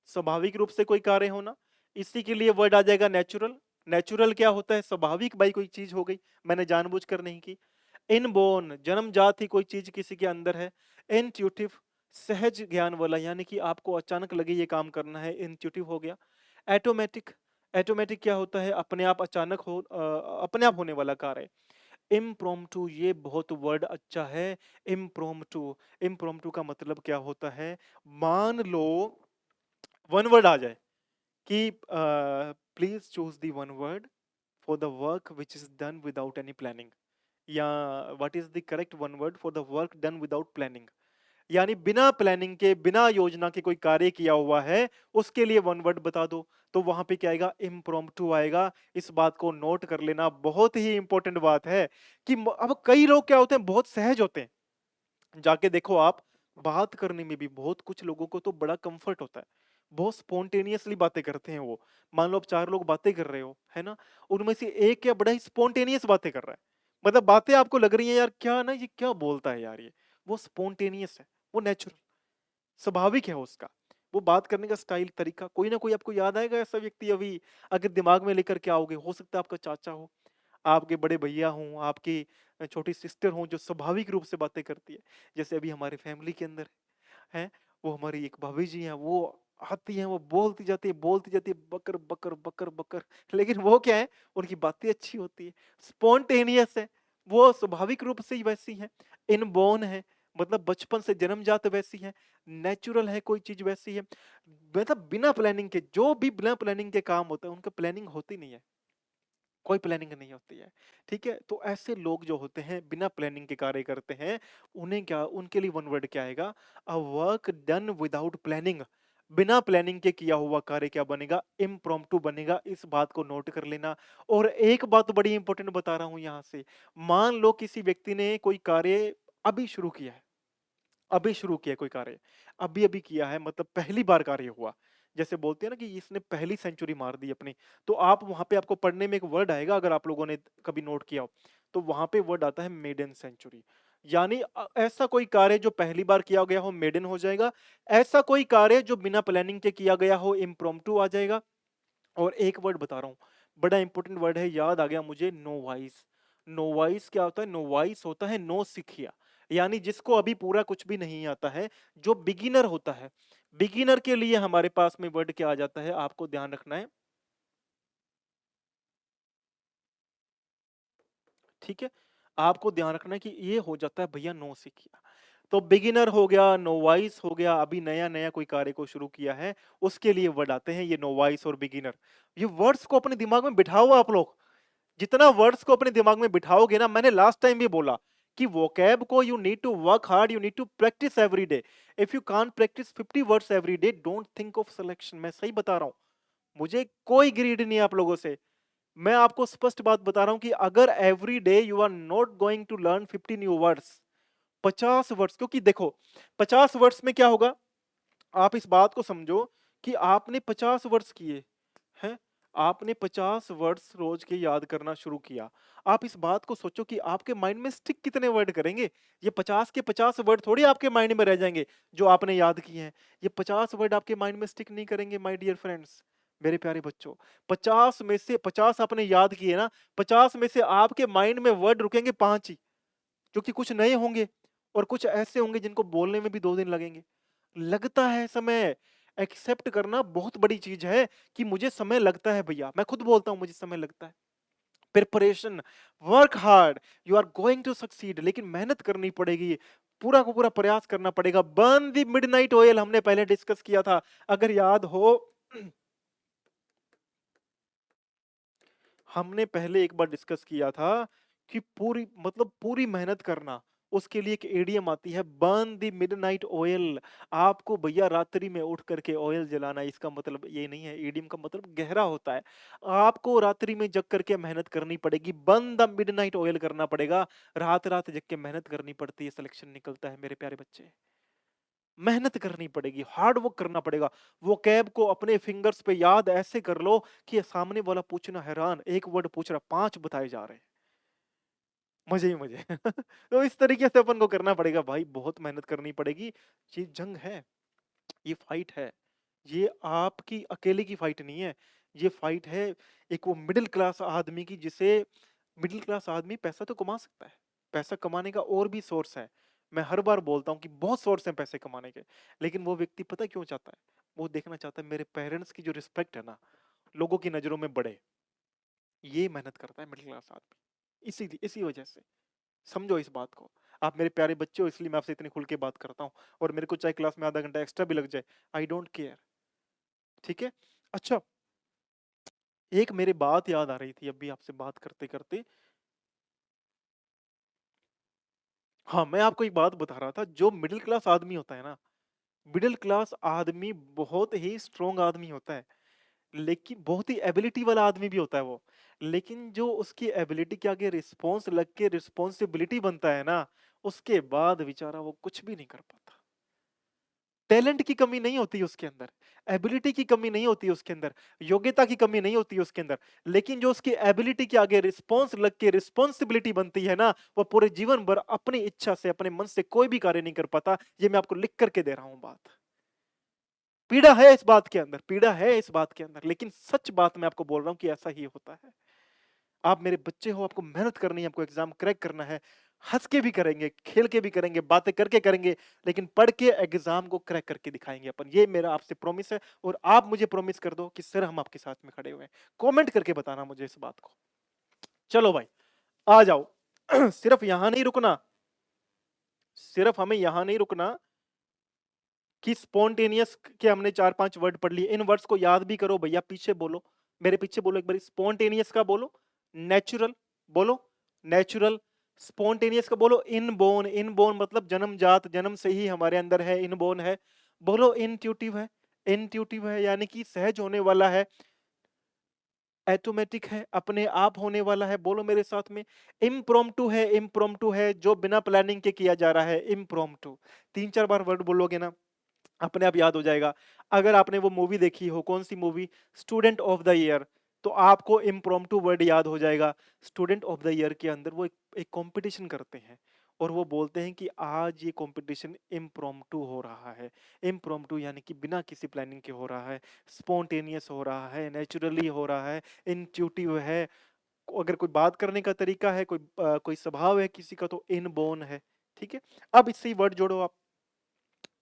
स्वाभाविक रूप से कोई कार्य होना। इसी के लिए वर्ड आ जाएगा नेचुरल। नेचुरल क्या होता है? स्वाभाविक भाई कोई चीज हो गई, मैंने जानबूझकर नहीं की। इनबोर्न जन्मजात ही कोई चीज किसी के अंदर है। इंट्यूटिव सहज ज्ञान वाला, यानी कि आपको अचानक लगे ये काम करना है, इंट्यूटिव हो गया। एटोमेटिक, एटोमेटिक क्या होता है? अपने आप अचानक हो अपने आप होने वाला कार्य। इम्प्रोम्प्टू, ये बहुत वर्ड अच्छा है। इम्प्रोम्प्टू, इम्प्रोम्प्टू का मतलब क्या होता है? मान लो वन वर्ड आ जाए कि please choose the one word for the work which is done without any planning, या what is the correct one word for the work done without planning, यानी बिना प्लानिंग के, बिना योजना के कोई कार्य किया हुआ है, उसके लिए वन वर्ड बता दो। तो वहां पे क्या आएगा? इम्प्रोम्प्टू आएगा। इस बात को नोट कर लेना, बहुत ही इंपॉर्टेंट बात है कि अब कई लोग क्या होते हैं, बहुत सहज होते हैं। जाके देखो आप, बात करने में भी बहुत कुछ लोगों को तो बड़ा कंफर्ट होता है, बहुत स्पॉन्टेनियसली बातें करते हैं वो। मान लो आप चार लोग बातें कर रहे हो, है ना? उनमें से एक क्या बड़ा ही स्पॉन्टेनियस बातें कर रहा है, मतलब बातें आपको लग रही है यार क्या ना, ये क्या बोलता है यार ये। वो स्पॉन्टेनियस है, वो नेचुरल, स्वाभाविक है उसका। वो बात करने का स्टाइल, तरीका, कोई ना कोई आपको याद आएगा ऐसा व्यक्ति अभी, अगर दिमाग में लेकर के आओगे, हो सकता है आपका चाचा हो, आपके बड़े भैया हों, आपकी छोटी सिस्टर हों, जो स्वाभाविक रूप से बातें करती है। जैसे अभी हमारे फैमिली के अंदर है, वो हमारी एक भाभी जी हैं, वो आती हैं, वो बोलती जाती है बकर बकर बकर बकर। लेकिन वो क्या है, उनकी बातें अच्छी होती है, स्पॉन्टेनियस है, वो स्वाभाविक रूप से ही वैसी है। इनबोर्न है, मतलब बचपन से जन्मजात वैसी है। नेचुरल है, कोई चीज वैसी है, मतलब बिना प्लानिंग के, जो भी बिना प्लानिंग के काम होता है उनका प्लानिंग होती नहीं है, कोई प्लानिंग नहीं होती है। ठीक है, तो ऐसे लोग जो होते हैं बिना प्लानिंग के कार्य करते हैं, उन्हें क्या, उनके लिए वन वर्ड क्या आएगा? A work done without planning. बिना प्लानिंग के किया हुआ कार्य क्या बनेगा? इम्प्रॉम्प्टू बनेगा। इस बात को नोट कर लेना। और एक बात बड़ी इंपॉर्टेंट बता रहा हूं यहां से, मान लो किसी व्यक्ति ने कोई कार्य अभी शुरू किया है, अभी शुरू किया कोई कार्य, अभी अभी किया है, मतलब पहली बार कार्य हुआ। जैसे बोलते हैं ना कि इसने पहली सेंचुरी मार दी अपनी। तो आप वहां पे, आपको पढ़ने में एक वर्ड आएगा, अगर आप लोगों ने कभी नोट किया हो, तो वहां पे वर्ड आता है मेडन सेंचुरी। यानी ऐसा कोई कार्य जो पहली बार किया गया हो, मेडन हो जाएगा। ऐसा कोई कार्य जो बिना प्लानिंग के किया गया हो, इम्प्रोम्प्टू आ जाएगा। और एक वर्ड बता रहा हूँ, बड़ा इंपॉर्टेंट वर्ड है, याद आ गया मुझे, नोवाइस। नोवाइस क्या होता है? नोवाइस होता है नो सिखिया, यानी जिसको अभी पूरा कुछ भी नहीं आता है, जो बिगिनर होता है। बिगिनर के लिए हमारे पास में वर्ड क्या आ जाता है, आपको ध्यान रखना है। ठीक है, आपको ध्यान रखना है कि ये हो जाता है भैया नो सिखिया। तो बिगिनर हो गया, नोवाइस हो गया, अभी नया नया कोई कार्य को शुरू किया है, उसके लिए वर्ड आते हैं ये नोवाइस और बिगिनर। ये वर्ड्स को अपने दिमाग में बिठाओ आप लोग। जितना वर्ड्स को अपने दिमाग में बिठाओगे ना, मैंने लास्ट टाइम भी बोला कि वोकैब को you need to work hard, you need to practise every day. If you can't practise 50 words every day, don't think of selection. मैं सही बता रहा हूं, मुझे कोई ग्रीड नहीं है आप लोगों से। मैं आपको स्पष्ट बात बता रहा हूं कि अगर every day you are not going to learn 50 new words, 50 words, क्योंकि देखो 50 वर्ड्स में क्या होगा, आप इस बात को समझो कि आपने 50 वर्ड्स किए हैं, आपने 50 वर्ड्स रोज के याद करना शुरू किया। आप इस बात को सोचो कि आपके माइंड में स्टिक कितने वर्ड करेंगे। ये 50 के 50 वर्ड थोड़ी आपके माइंड में रह जाएंगे जो आपने याद किए हैं। ये 50 वर्ड आपके माइंड में स्टिक नहीं करेंगे माय डियर फ्रेंड्स, मेरे प्यारे बच्चों। 50 में से 50 आपने याद किए ना, 50 में से आपके माइंड में वर्ड रुकेंगे 5 ही, जो कि कुछ नए होंगे और कुछ ऐसे होंगे जिनको बोलने में भी 2 दिन लगेंगे। लगता है समय, एक्सेप्ट करना बहुत बड़ी चीज है कि मुझे समय लगता है भैया, मैं खुद बोलता हूं मुझे समय लगता है। Preparation, work hard, you are going to succeed, लेकिन मेहनत करनी पड़ेगी, पूरा को पूरा प्रयास करना पड़ेगा। बर्न द मिडनाइट ऑयल हमने पहले डिस्कस किया था, अगर याद हो। हमने पहले एक बार डिस्कस किया था कि पूरी मतलब पूरी मेहनत करना, उसके लिए एक एडीएम आती है, बर्न द मिडनाइट ऑयल। आपको भैया रात्रि में उठ करके ऑयल जलाना, इसका मतलब ये नहीं है, एडीएम का मतलब गहरा होता है। आपको रात्रि में जग करके मेहनत करनी पड़ेगी, बर्न द मिडनाइट ऑयल करना पड़ेगा, रात रात जग के मेहनत करनी पड़ती है, सिलेक्शन निकलता है मेरे प्यारे बच्चे। मेहनत करनी पड़ेगी, हार्ड वर्क करना पड़ेगा। वो कैब को अपने फिंगर्स पे याद ऐसे कर लो कि सामने वाला पूछना हैरान, एक वर्ड पूछ रहा, 5 बताए जा रहे हैं, मजे ही मजे। तो इस तरीके से अपन को करना पड़ेगा भाई, बहुत मेहनत करनी पड़ेगी। ये जंग है, ये फाइट है, ये आपकी अकेले की फाइट नहीं है, ये फाइट है एक वो मिडिल क्लास आदमी की, जिसे मिडिल क्लास आदमी पैसा तो कमा सकता है, पैसा कमाने का और भी सोर्स है, मैं हर बार बोलता हूँ कि बहुत सोर्स हैं पैसे कमाने के, लेकिन वो व्यक्ति पता क्यों चाहता है, वो देखना चाहता है मेरे पेरेंट्स की जो रिस्पेक्ट है ना, लोगों की नजरों में बढ़े, ये मेहनत करता है मिडिल क्लास आदमी, इसी इसी वजह से। समझो इस बात को, आप मेरे प्यारे बच्चे हो, इसलिए मैं आपसे इतनी खुल के बात करता हूँ, और मेरे को चाहे क्लास में आधा घंटा एक्स्ट्रा भी लग जाए, आई डोंट केयर, ठीक है। अच्छा, एक मेरे बात याद आ रही थी अभी आपसे बात करते करते। हाँ, मैं आपको एक बात बता रहा था, जो मिडिल क्लास आदमी होता है ना, मिडिल क्लास आदमी बहुत ही स्ट्रोंग आदमी होता है, लेकिन बहुत ही एबिलिटी वाला आदमी भी होता है वो, लेकिन जो उसकी एबिलिटी के आगे रिस्पॉन्स लग के रिस्पॉन्सिबिलिटी बनता है ना, उसके बाद बेचारा वो कुछ भी नहीं कर पाता। टैलेंट की कमी नहीं होती उसके अंदर, एबिलिटी की कमी नहीं होती उसके अंदर, योग्यता की कमी नहीं होती उसके अंदर, लेकिन जो उसकी एबिलिटी के आगे रिस्पॉन्स लग के रिस्पॉन्सिबिलिटी बनती है ना, वो पूरे जीवन भर अपनी इच्छा से अपने मन से कोई भी कार्य नहीं कर पाता। ये मैं आपको लिख करके दे रहा हूं बात, पीड़ा है इस बात के अंदर, पीड़ा है इस बात के अंदर, लेकिन सच बात मैं आपको बोल रहा हूं कि ऐसा ही होता है। आप मेरे बच्चे हो, आपको मेहनत करनी है, आपको एग्जाम क्रैक करना है, हंस के भी करेंगे, खेल के भी करेंगे, बातें करके करेंगे, लेकिन पढ़ के एग्जाम को क्रैक करके दिखाएंगे अपन, ये मेरा आपसे प्रॉमिस है। और आप मुझे प्रॉमिस कर दो कि सर हम आपके साथ में खड़े हुए हैं, कमेंट करके बताना मुझे इस बात को। चलो भाई, आ जाओ। सिर्फ यहां नहीं रुकना, सिर्फ हमें यहां नहीं रुकना कि स्पॉन्टेनियस के हमने 4-5 वर्ड पढ़ लिए, इन वर्ड्स को याद भी करो भैया, पीछे बोलो, मेरे पीछे बोलो एक बार, स्पॉन्टेनियस का बोलो, नेचुरल बोलो, नेचुरल, स्पॉन्टेनियस का बोलो, इनबोर्न, इनबोर्न मतलब जन्मजात, जन्म से ही हमारे अंदर है, इनबोर्न है, बोलो इंट्यूटिव है, इंट्यूटिव है यानी कि सहज होने वाला है, ऑटोमेटिक है, अपने आप होने वाला है, बोलो मेरे साथ में, इम्प्रॉम्प्टू है, इम्प्रॉम्प्टू है जो बिना प्लानिंग के किया जा रहा है, इम्प्रॉम्प्टू। 3-4 बार वर्ड बोलोगे ना, अपने आप याद हो जाएगा। अगर आपने वो मूवी देखी हो, कौन सी movie, student of the year, तो आपको इम्प्रॉम्प्टू वर्ड याद हो जाएगा। स्टूडेंट ऑफ द ईयर के अंदर वो एक कंपटीशन करते हैं, और वो बोलते हैं कि आज ये कंपटीशन इम्प्रॉम्प्टू हो रहा है, इम्प्रॉम्प्टू यानी कि बिना किसी प्लानिंग के हो रहा है, स्पॉन्टेनियस हो रहा है, नेचुरली हो रहा है, इंट्यूटिव है, अगर कोई बात करने का तरीका है, कोई स्वभाव है किसी का, तो इनबोर्न है, ठीक है। अब इससे ही वर्ड जोड़ो आप,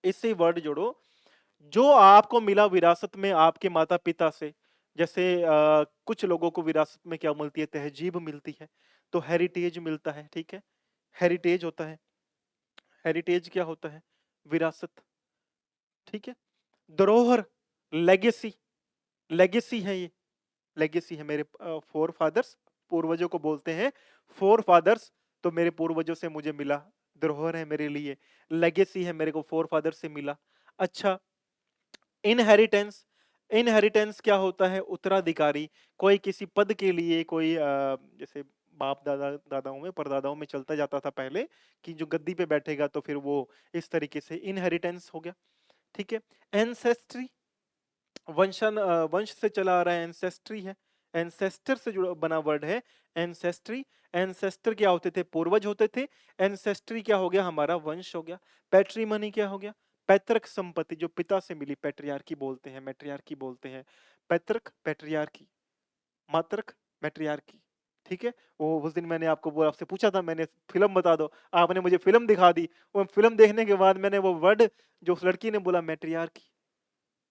इससे ही वर्ड जोड़ो जो आपको मिला विरासत में आपके माता पिता से। जैसे कुछ लोगों को विरासत में क्या मिलती है, तहजीब मिलती है, तो हेरिटेज मिलता है, ठीक है, हेरिटेज होता है, हेरिटेज क्या होता है, विरासत, ठीक है। धरोहर, लेगेसी, लेगेसी है ये, लेगेसी है, मेरे फोर फादर्स, पूर्वजों को बोलते हैं फोर फादर्स, तो मेरे पूर्वजों से मुझे मिला, धरोहर है मेरे लिए, लेगेसी है, मेरे को फोर फादर से मिला। अच्छा, इनहेरिटेंस, इनहेरिटेंस क्या होता है, उत्तराधिकारी, कोई किसी पद के लिए, कोई जैसे बाप दादा, दादाओं में परदादाओं में चलता जाता था पहले कि जो गद्दी पे बैठेगा तो फिर वो इस तरीके से इनहेरिटेंस हो गया, ठीक है। एंसेस्ट्री, वंश से चला आ रहा है, एंसेस्ट्री है, एंसेस्टर से जुड़ा बना वर्ड है एंसेस्ट्री। एंसेस्टर क्या होते थे, पूर्वज होते थे, एंसेस्ट्री क्या हो गया, हमारा वंश हो गया। पैट्रीमनी क्या हो गया, पैतृक संपत्ति, जो पिता से मिली, पैट्रियार्की बोलते हैं, मैट्रियार्की बोलते हैं, पैतृक पैट्रियार्की, मातृक मैट्रियार्की, ठीक है। वो उस दिन मैंने आपको वो आपसे पूछा था, मैंने फिल्म बता दो, आपने मुझे फिल्म दिखा दी, वो फिल्म देखने के बाद मैंने वो वर्ड जो उस लड़की ने बोला मैट्रियार्की,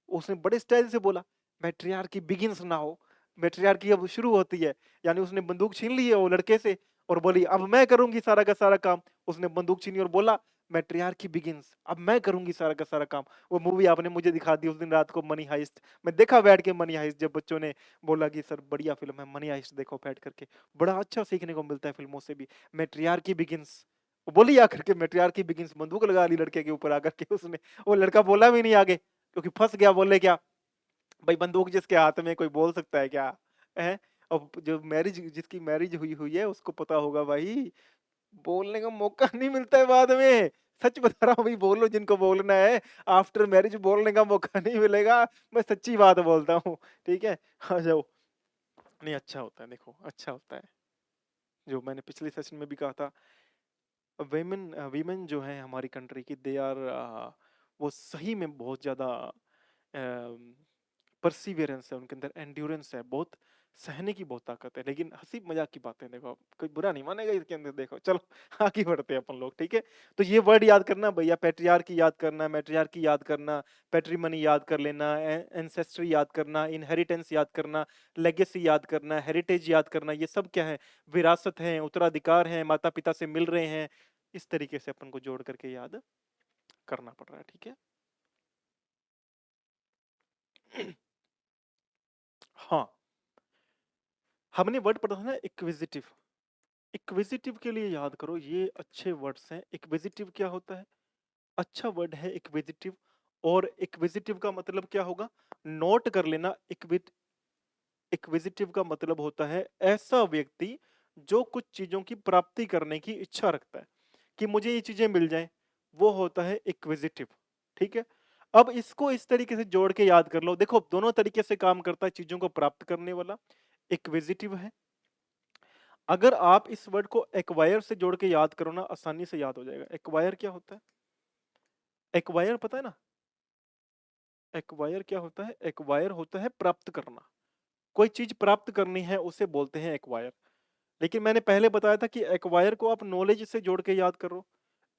उसने बड़े स्टाइल से बोला मैट्रियार्की बिगिंस नाउ, मैट्रियार्की अब शुरू होती है, यानी उसने बंदूक छीन ली है वो लड़के से और बोली अब मैं करूंगी सारा का सारा काम। उसने बंदूक छीनी और बोला मैट्रियार्की बिगिंस, अब मैं करूंगी सारा का सारा काम। वो मूवी आपने मुझे दिखा दी उस दिन रात को, मनी हाइस्ट। मैं देखा बैठ के मनी हाइस्ट, जब बच्चों ने बोला कि सर बढ़िया फिल्म है मनी हाइस्ट, देखो बैठ करके, बड़ा अच्छा सीखने को मिलता है फिल्मों से भी। मैट्रियार्की बिगिंस, वो बोली आकर के मैट्रियार्की बिगिंस, बंदूक लगा ली लड़के के ऊपर आकर के उसने। वो लड़का बोला भी नहीं आगे क्योंकि फंस गया। बोले क्या भाई, बंदूक जिसके हाथ में कोई बोल सकता है क्या है? अब जो मैरिज, जिसकी मैरिज हुई हुई है उसको पता होगा भाई, बोलने का मौका नहीं मिलता है बाद में। सच बता रहा हूँ भाई, बोलो जिनको बोलना है, आफ्टर मैरिज बोलने का मौका नहीं मिलेगा। मैं सच्ची बात बोलता हूँ, ठीक है। आ जाओ। नहीं अच्छा होता है, देखो अच्छा होता है। जो मैंने पिछले सेशन में भी कहा था, वेमेन वीमेन जो है हमारी कंट्री की, दे आर वो सही में बहुत ज्यादा परसिवियरेंस है उनके अंदर, एंड्योरेंस है बहुत, सहने की बहुत ताकत है। लेकिन हंसी मजाक की बातें, देखो कोई बुरा नहीं मानेगा इसके अंदर। देखो चलो आगे बढ़ते हैं अपन लोग, ठीक है। तो ये वर्ड याद करना भैया, पेट्रियार की याद करना, मैट्रियार की याद करना, पेट्रीमनी याद कर लेना, एंसेस्ट्री याद करना, इनहेरिटेंस याद करना, लेगेसी याद करना, हेरिटेज याद करना, ये सब क्या है? विरासत है, उत्तराधिकार है, माता पिता से मिल रहे हैं। इस तरीके से अपन को जोड़ करके याद करना पड़ रहा है, ठीक है। हाँ, हमने वर्ड पढ़ा था ना इक्विजिटिव। इक्विजिटिव के लिए याद करो, ये अच्छे वर्ड्स हैं। इक्विजिटिव क्या होता है? अच्छा वर्ड है इक्विजिटिव। और इक्विजिटिव का मतलब क्या होगा? नोट कर लेना। इक्विजिटिव का मतलब होता है ऐसा व्यक्ति जो कुछ चीजों की प्राप्ति करने की इच्छा रखता है, कि मुझे ये चीजें मिल जाएं, वो होता है इक्विजिटिव, ठीक है। अब इसको इस तरीके से जोड़ के याद कर लो। देखो दोनों तरीके से काम करता है, चीजों को प्राप्त करने वाला इक्विजिटिव है। अगर आप इस वर्ड को एक्वायर से जोड़ के याद करो ना, आसानी से याद हो जाएगा। एक्वायर क्या होता है? एक्वायर पता है ना? एक्वायर क्या होता है? एक्वायर होता है प्राप्त करना। कोई चीज प्राप्त करनी है उसे बोलते हैं एक्वायर। लेकिन मैंने पहले बताया था कि एक्वायर को आप नॉलेज से जोड़ के याद करो।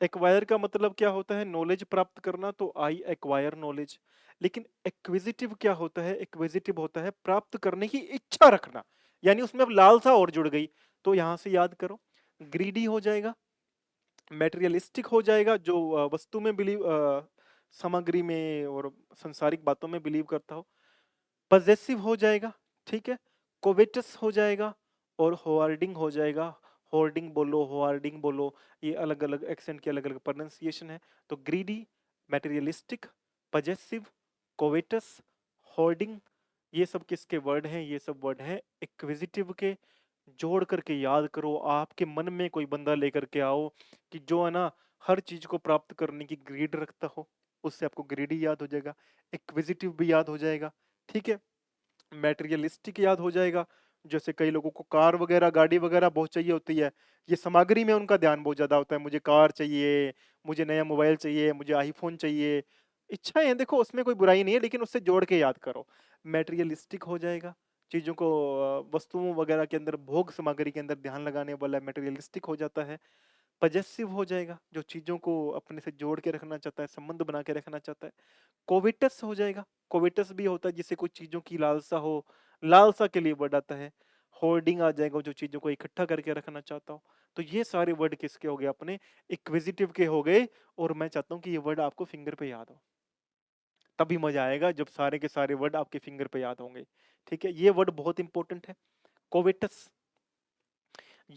एक्वायर का मतलब क्या होता है? नॉलेज प्राप्त करना, तो आई एक्वायर नॉलेज। लेकिन एक्विजिटिव क्या होता है? एक्विजिटिव होता है प्राप्त करने की इच्छा रखना, यानी उसमें अब लालसा और जुड़ गई। तो यहां से याद करो, ग्रीडी हो जाएगा, मेटेरियलिस्टिक हो जाएगा, जो वस्तु में बिलीव, सामग्री में और संसारिक बातों में बिलीव करता हो। पजेसिव हो जाएगा, ठीक है। कोवेटस हो जाएगा और होवार्डिंग हो जाएगा। होर्डिंग बोलो, होवार्डिंग बोलो, ये अलग अलग एक्सेंट के अलग अलग प्रोनाउंसिएशन है। तो ग्रीडी, मटेरियलिस्टिक, पजेसिव, कोवेटस, होर्डिंग, ये सब किसके वर्ड हैं? ये सब वर्ड हैं एक्विजिटिव के। जोड़ करके याद करो। आपके मन में कोई बंदा लेकर के आओ कि जो है ना हर चीज को प्राप्त करने की ग्रीड रखता हो, उससे आपको ग्रीडी याद हो जाएगा, एक्विजिटिव भी याद हो जाएगा, ठीक है। मैटेरियलिस्टिक याद हो जाएगा, जैसे कई लोगों को कार वगैरह गाड़ी वगैरह बहुत चाहिए होती है, ये सामग्री में उनका ध्यान बहुत ज्यादा होता है, मुझे कार चाहिए, मुझे नया मोबाइल चाहिए, मुझे आईफोन चाहिए। इच्छाएं हैं, देखो उसमें कोई बुराई नहीं है, लेकिन उससे जोड़ के याद करो। मैटेरियलिस्टिक हो जाएगा, चीजों को वस्तुओं वगैरह के अंदर, भोग सामग्री के अंदर ध्यान लगाने वाला मैटेरियलिस्टिक हो जाता है। पजेसिव हो जाएगा, जो चीजों को अपने से जोड़ के रखना चाहता है, संबंध बना के रखना चाहता है। कोविटस हो जाएगा, कोविटस भी होता है जिसे कुछ चीजों की लालसा हो, लालसा के लिए वर्ड आता है। होर्डिंग आ जाएगा, जो चीजों को इकट्ठा करके रखना चाहता हो। तो ये सारे वर्ड किसके हो गए? अपने इक्विजिटिव के हो गए। और मैं चाहता हूँ कि ये वर्ड आपको फिंगर पे याद हो, तभी मजा आएगा जब सारे के सारे वर्ड आपके फिंगर पे याद होंगे, ठीक है। ये वर्ड बहुत इंपॉर्टेंट है, कोविटस।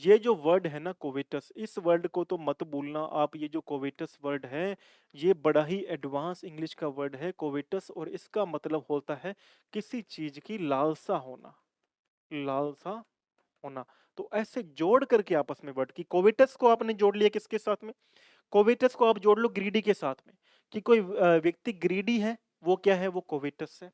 ये जो वर्ड है ना कोविटस, इस वर्ड को तो मत भूलना आप। ये जो कोविटस वर्ड है, ये बड़ा ही एडवांस इंग्लिश का वर्ड है कोविटस, और इसका मतलब होता है किसी चीज की लालसा होना, लालसा होना। तो ऐसे जोड़ करके आपस में वर्ड की, कोविटस को आपने जोड़ लिया किसके साथ में? कोविटस को आप जोड़ लो ग्रीडी के साथ में, कि कोई व्यक्ति ग्रीडी है, वो क्या है? वो कोविटस है।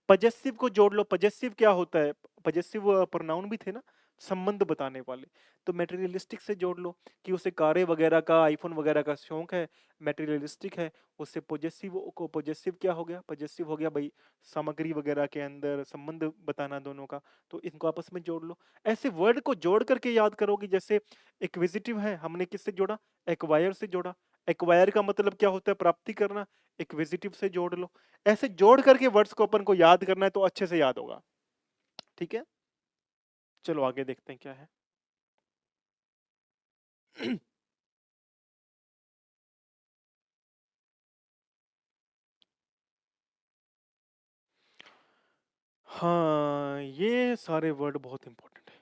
पजेसिव को जोड़ लो, पजेसिव क्या होता है? पजेसिव प्रोनाउन भी थे ना, संबंध बताने वाले। तो मेटेरियलिस्टिक से जोड़ लो, कि उसे कारें वगैरह का, आईफोन वगैरह का शौक है, मेटेरियलिस्टिक है। उससे पजेसिव को, पजेसिव क्या हो गया? पजेसिव हो गया भाई सामग्री वगैरह के अंदर संबंध बताना दोनों का। तो इनको आपस में जोड़ लो। ऐसे वर्ड को जोड़ करके याद करोगे। जैसे एक्विजिटिव है, हमने किससे जोड़ा? एक्वायर से जोड़ा। एक्वायर का मतलब क्या होता है? प्राप्ति करना। एक्विजिटिव से जोड़ लो। ऐसे जोड़ करके वर्ड्स को अपन को याद करना है, तो अच्छे से याद होगा। ठीक है, चलो आगे देखते हैं क्या है। हाँ, ये सारे वर्ड बहुत इंपॉर्टेंट है।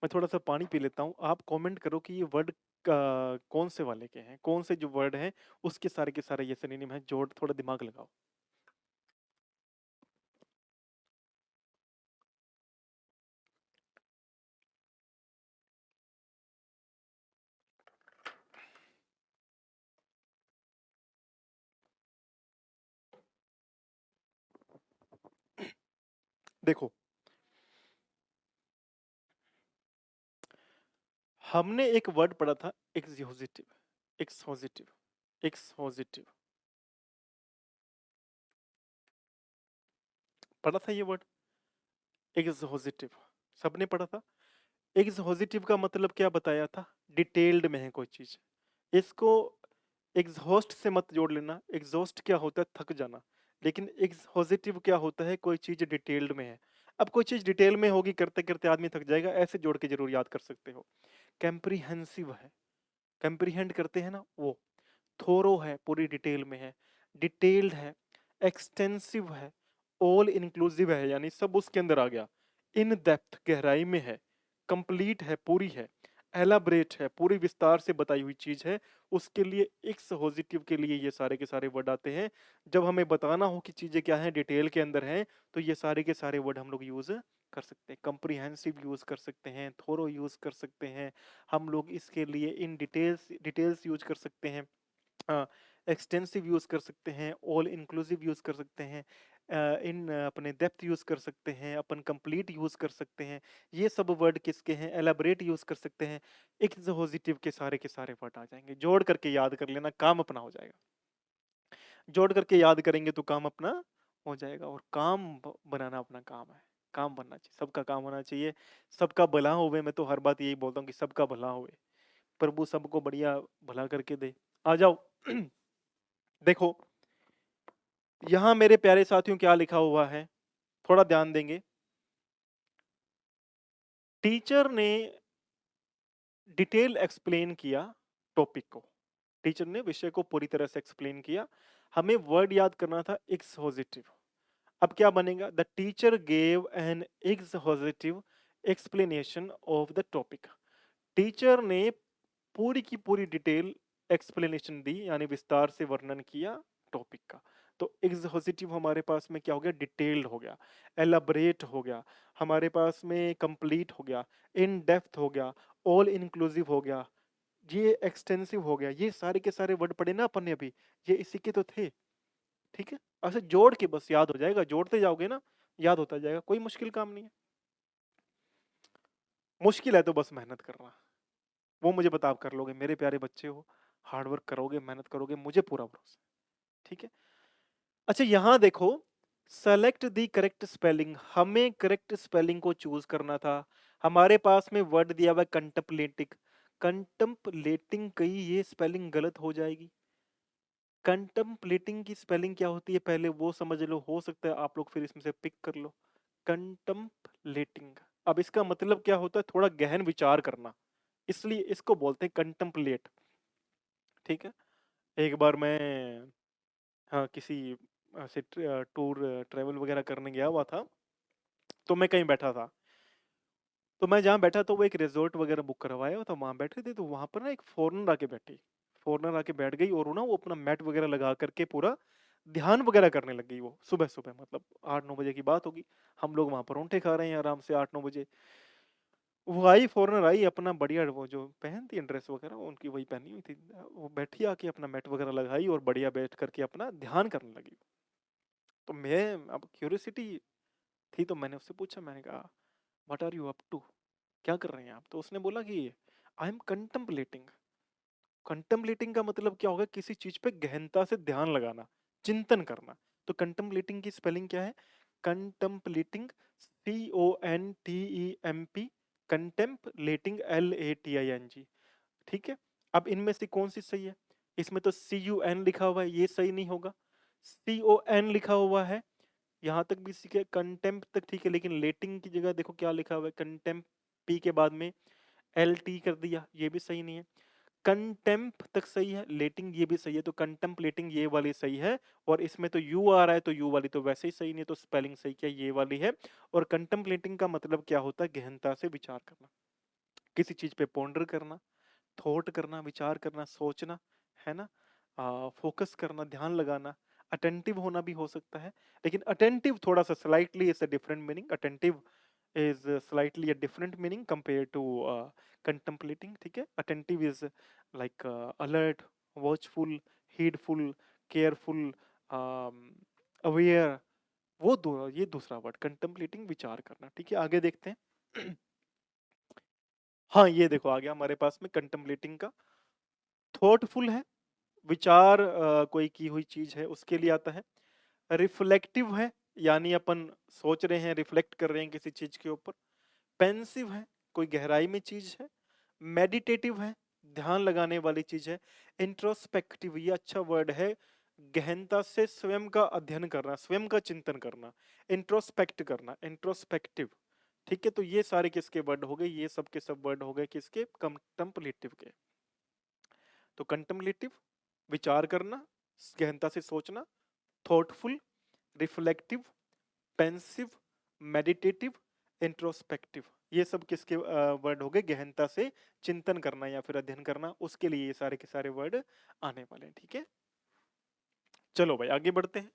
मैं थोड़ा सा पानी पी लेता हूँ, आप कमेंट करो कि ये वर्ड कौन से वाले के हैं, कौन से जो वर्ड हैं उसके सारे के सारे ये सिनोनिम है। जोड़, थोड़ा दिमाग लगाओ। देखो, हमने एक वर्ड पढ़ा था, एक्सोजिटिव। एक्सोजिटिव, एक्सोजिटिव, पढ़ा था ये वर्ड, एक्सोजिटिव, सबने पढ़ा था। एग्जॉस्टिव का मतलब क्या बताया था? डिटेल्ड में है कोई चीज। इसको एग्जॉस्ट से मत जोड़ लेना, एग्जॉस्ट क्या होता है? थक जाना। लेकिन एग्जॉस्टिव क्या होता है? कोई चीज डिटेल्ड में है। अब कोई चीज डिटेल में होगी, करते करते आदमी थक जाएगा, ऐसे जोड़ के जरूर याद कर सकते हो। कैम्प्रीहेंसिव है, कैम्प्रीहेंड करते हैं ना वो। थोरो है, पूरी डिटेल में है। डिटेल्ड है, एक्सटेंसिव है, ऑल इंक्लूसिव है, यानी सब उसके अंदर आ गया। इन डेप्थ, गहराई में है। कंप्लीट है, पूरी है। एलाबरेट है, पूरी विस्तार से बताई हुई चीज है। उसके लिए एक्सपोजिटिव के लिए ये सारे के सारे वर्ड आते हैं। जब हमें बताना हो कि चीजें क्या हैं, डिटेल के अंदर हैं, तो ये सारे के सारे वर्ड हम लोग यूज कर सकते हैं। कंप्रीहेंसिव यूज कर सकते हैं, थोरो यूज कर सकते हैं हम लोग। इसके लिए इन डिटेल्स, डिटेल्स यूज कर सकते हैं, एक्सटेंसिव यूज कर सकते हैं, ऑल इंक्लूसिव यूज कर सकते हैं, इन अपने डेप्थ यूज कर सकते हैं, अपन कंप्लीट यूज कर सकते हैं। ये सब वर्ड किसके हैं? एलाबरेट यूज कर सकते हैं। एक्सपोजिटिव के सारे वर्ड आ जाएंगे। जोड़ करके याद कर लेना, काम अपना हो जाएगा। जोड़ करके याद करेंगे तो काम अपना हो जाएगा। और काम बनाना अपना काम है। काम बनना चाहिए, सबका काम होना चाहिए। सबका भला होवे, मैं तो हर बात यही बोलता हूँ कि सबका भला होवे। प्रभु सबको बढ़िया भला करके दे। आ जाओ। देखो, यहां मेरे प्यारे साथियों क्या लिखा हुआ है, थोड़ा ध्यान देंगे। टीचर ने डिटेल एक्सप्लेन किया टॉपिक को। टीचर ने विषय को पूरी तरह से एक्सप्लेन किया। हमें वर्ड याद करना था एक्सपोजिटिव। अब क्या बनेगा? The teacher gave an expositive explanation of the topic. Teacher ने पूरी की पूरी डिटेल एक्सप्लेनेशन दी, यानी विस्तार से वर्णन किया टॉपिक का। तो एग्जॉस्टिव हमारे पास में क्या हो गया? डिटेल्ड हो गया, एलाबरेट हो गया, हमारे पास में कंप्लीट हो गया, इन डेप्थ हो गया, ऑल इंक्लूसिव हो गया, ये एक्सटेंसिव हो गया। ये सारे के सारे वर्ड पढ़े ना अपन ने अभी, ये इसी के तो थे। ठीक है, ऐसे जोड़ के बस याद हो जाएगा, जोड़ते जाओगे ना याद होता जाएगा, कोई मुश्किल काम नहीं है। मुश्किल है तो बस मेहनत करना, वो मुझे पता आप कर लोगे, मेरे प्यारे बच्चे हो। हार्ड वर्क करोगे, मेहनत करोगे, मुझे पूरा भरोसा है। ठीक है, अच्छा यहां देखो, सेलेक्ट द करेक्ट स्पेलिंग। हमें करेक्ट स्पेलिंग को चूज करना था। हमारे पास में वर्ड दिया हुआ है कंटम्पलेटिंग। कंटम्पलेटिंग, कहीं ये स्पेलिंग गलत हो जाएगी। कंटम्पलेटिंग की स्पेलिंग क्या होती है पहले वो समझ लो, हो सकता है आप लोग फिर इसमें से पिक कर लो। कंटम्पलेटिंग, अब इसका मतलब क्या होता है? थोड़ा गहन विचार करना, इसलिए इसको बोलते हैं कंटम्पलेट। ठीक है, एक बार मैं, हाँ, किसी ऐसे टूर ट्रेवल वगैरह करने गया हुआ था। तो मैं कहीं बैठा था, तो मैं जहाँ बैठा तो वो एक रिजॉर्ट वगैरह बुक करवाया हुआ था, वहां बैठे थे। तो वहां पर ना एक फॉरेनर आके बैठी, फॉरेनर आके बैठ गई, और वो ना वो अपना मैट वगैरह लगा करके पूरा ध्यान वगैरह करने लग गई। वो सुबह सुबह, मतलब 8-9 बजे की बात होगी। हम लोग वहां परोंठे खा रहे हैं आराम से 8-9 बजे। वो आई, फॉरेनर आई, अपना बढ़िया वो जो पहनती है ड्रेस वगैरह, वो उनकी वही पहनी हुई थी। वो बैठी आके अपना मैट वगैरह लगाई और बढ़िया बैठ करके अपना ध्यान करने लगी। तो मैं, अब क्यूरियोसिटी थी, तो मैंने उससे पूछा, मैंने कहा what are you up to, क्या कर रहे हैं आप? तो उसने बोला कि आई एम कंटम्पलेटिंग। कंटम्पलेटिंग का मतलब क्या होगा? किसी चीज पे गहनता से ध्यान लगाना, चिंतन करना। तो कंटम्पलेटिंग की स्पेलिंग क्या है? कंटम्पलेटिंग, CONTEMP, कंटेम्पलेटिंग, LATING। ठीक है, अब इनमें से कौन सी सही है? इसमें तो CUN लिखा हुआ है, ये सही नहीं होगा। CON लिखा हुआ है, यहाँ तक भी सीखे, कंटेम्प तक ठीक है, लेकिन लेटिंग की जगह देखो क्या लिखा हुआ है, कंटेम्प पी के बाद में एल टी कर दिया, ये भी सही नहीं है। कंटेम्प तक सही है, लेटिंग ये भी सही है, तो कंटेम्पलेटिंग ये वाली सही है। और इसमें तो यू आ रहा है, तो यू वाली तो वैसे ही सही नहीं है, तो स्पेलिंग सही क्या ये वाली है। और कंटेम्पलेटिंग का मतलब क्या होता है, गहनता से विचार करना, किसी चीज पे पॉन्डर करना, थॉट करना, विचार करना, सोचना, है ना, फोकस करना, ध्यान लगाना। अटेंटिव होना भी हो सकता है, लेकिन अटेंटिव थोड़ा सा slightly is a different meaning, attentive is slightly a different meaning compared to contemplating, ठीक है। attentive is like alert, watchful, heedful, careful, um, aware, वो दो, ये दूसरा वर्ड contemplating, विचार करना, ठीक है। आगे देखते हैं। हाँ ये देखो आ गया हमारे पास में contemplating का, thoughtful है, विचार कोई की हुई चीज है उसके लिए आता है। रिफ्लेक्टिव है, यानी अपन सोच रहे हैं, रिफ्लेक्ट कर रहे हैं किसी चीज के ऊपर। पेंसिव है, कोई गहराई में चीज है। मेडिटेटिव है, ध्यान लगाने वाली चीज है। इंट्रोस्पेक्टिव, ये अच्छा वर्ड है, गहनता से स्वयं का अध्ययन करना, स्वयं का चिंतन करना, इंट्रोस्पेक्ट करना, इंट्रोस्पेक्टिव, ठीक है। तो ये सारे किसके वर्ड हो गए, ये सब के सब वर्ड हो गए किसके, कंटेम्पलेटिव के। तो कंटेम्पलेटिव विचार करना, गहनता से सोचना, thoughtful, reflective, pensive, meditative, introspective, ये सब किसके वर्ड हो गए, गहनता से चिंतन करना या फिर अध्ययन करना, उसके लिए ये सारे के सारे वर्ड आने वाले हैं, ठीक है। चलो भाई आगे बढ़ते हैं।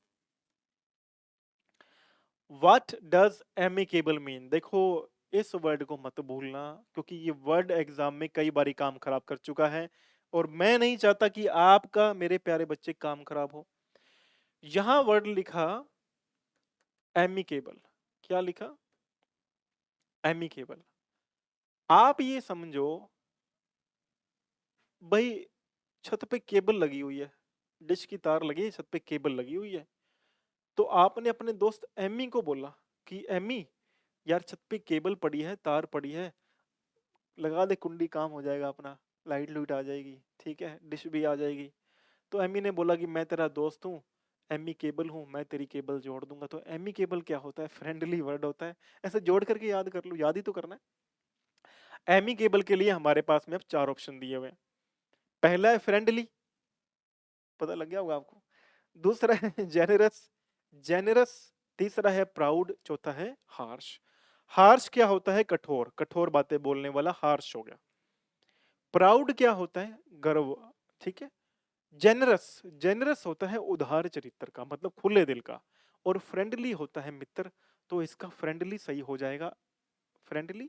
What does amicable मीन, देखो इस वर्ड को मत भूलना, क्योंकि ये वर्ड एग्जाम में कई बारी काम खराब कर चुका है, और मैं नहीं चाहता कि आपका मेरे प्यारे बच्चे काम खराब हो। यहां वर्ड लिखा एमिकेबल, क्या लिखा, एमिकेबल। आप ये समझो भाई, छत पे केबल लगी हुई है, डिश की तार लगी है, छत पे केबल लगी हुई है, तो आपने अपने दोस्त एमी को बोला कि एमी यार छत पे केबल पड़ी है, तार पड़ी है, लगा दे कुंडी, काम हो जाएगा अपना, लाइट लूट आ जाएगी, ठीक है, डिश भी आ जाएगी। तो एमी ने बोला कि मैं तेरा दोस्त हूँ, एमी केबल हूँ, मैं तेरी केबल जोड़ दूंगा। तो एमी केबल क्या होता है, फ्रेंडली वर्ड होता है, ऐसे जोड़ करके याद कर लो, याद ही तो करना है। एमी केबल के लिए हमारे पास में अब चार ऑप्शन दिए हुए हैं। पहला है फ्रेंडली, पता लग गया होगा आपको। दूसरा है जेनरस, जेनरस। तीसरा है प्राउड, चौथा है हार्श। हार्श क्या होता है, कठोर, कठोर बातें बोलने वाला हार्श हो गया। प्राउड क्या होता है, गर्व, ठीक है। जेनरस, जेनरस होता है उदार चरित्र का, मतलब खुले दिल का। और फ्रेंडली होता है मित्र, तो इसका फ्रेंडली सही हो जाएगा, फ्रेंडली।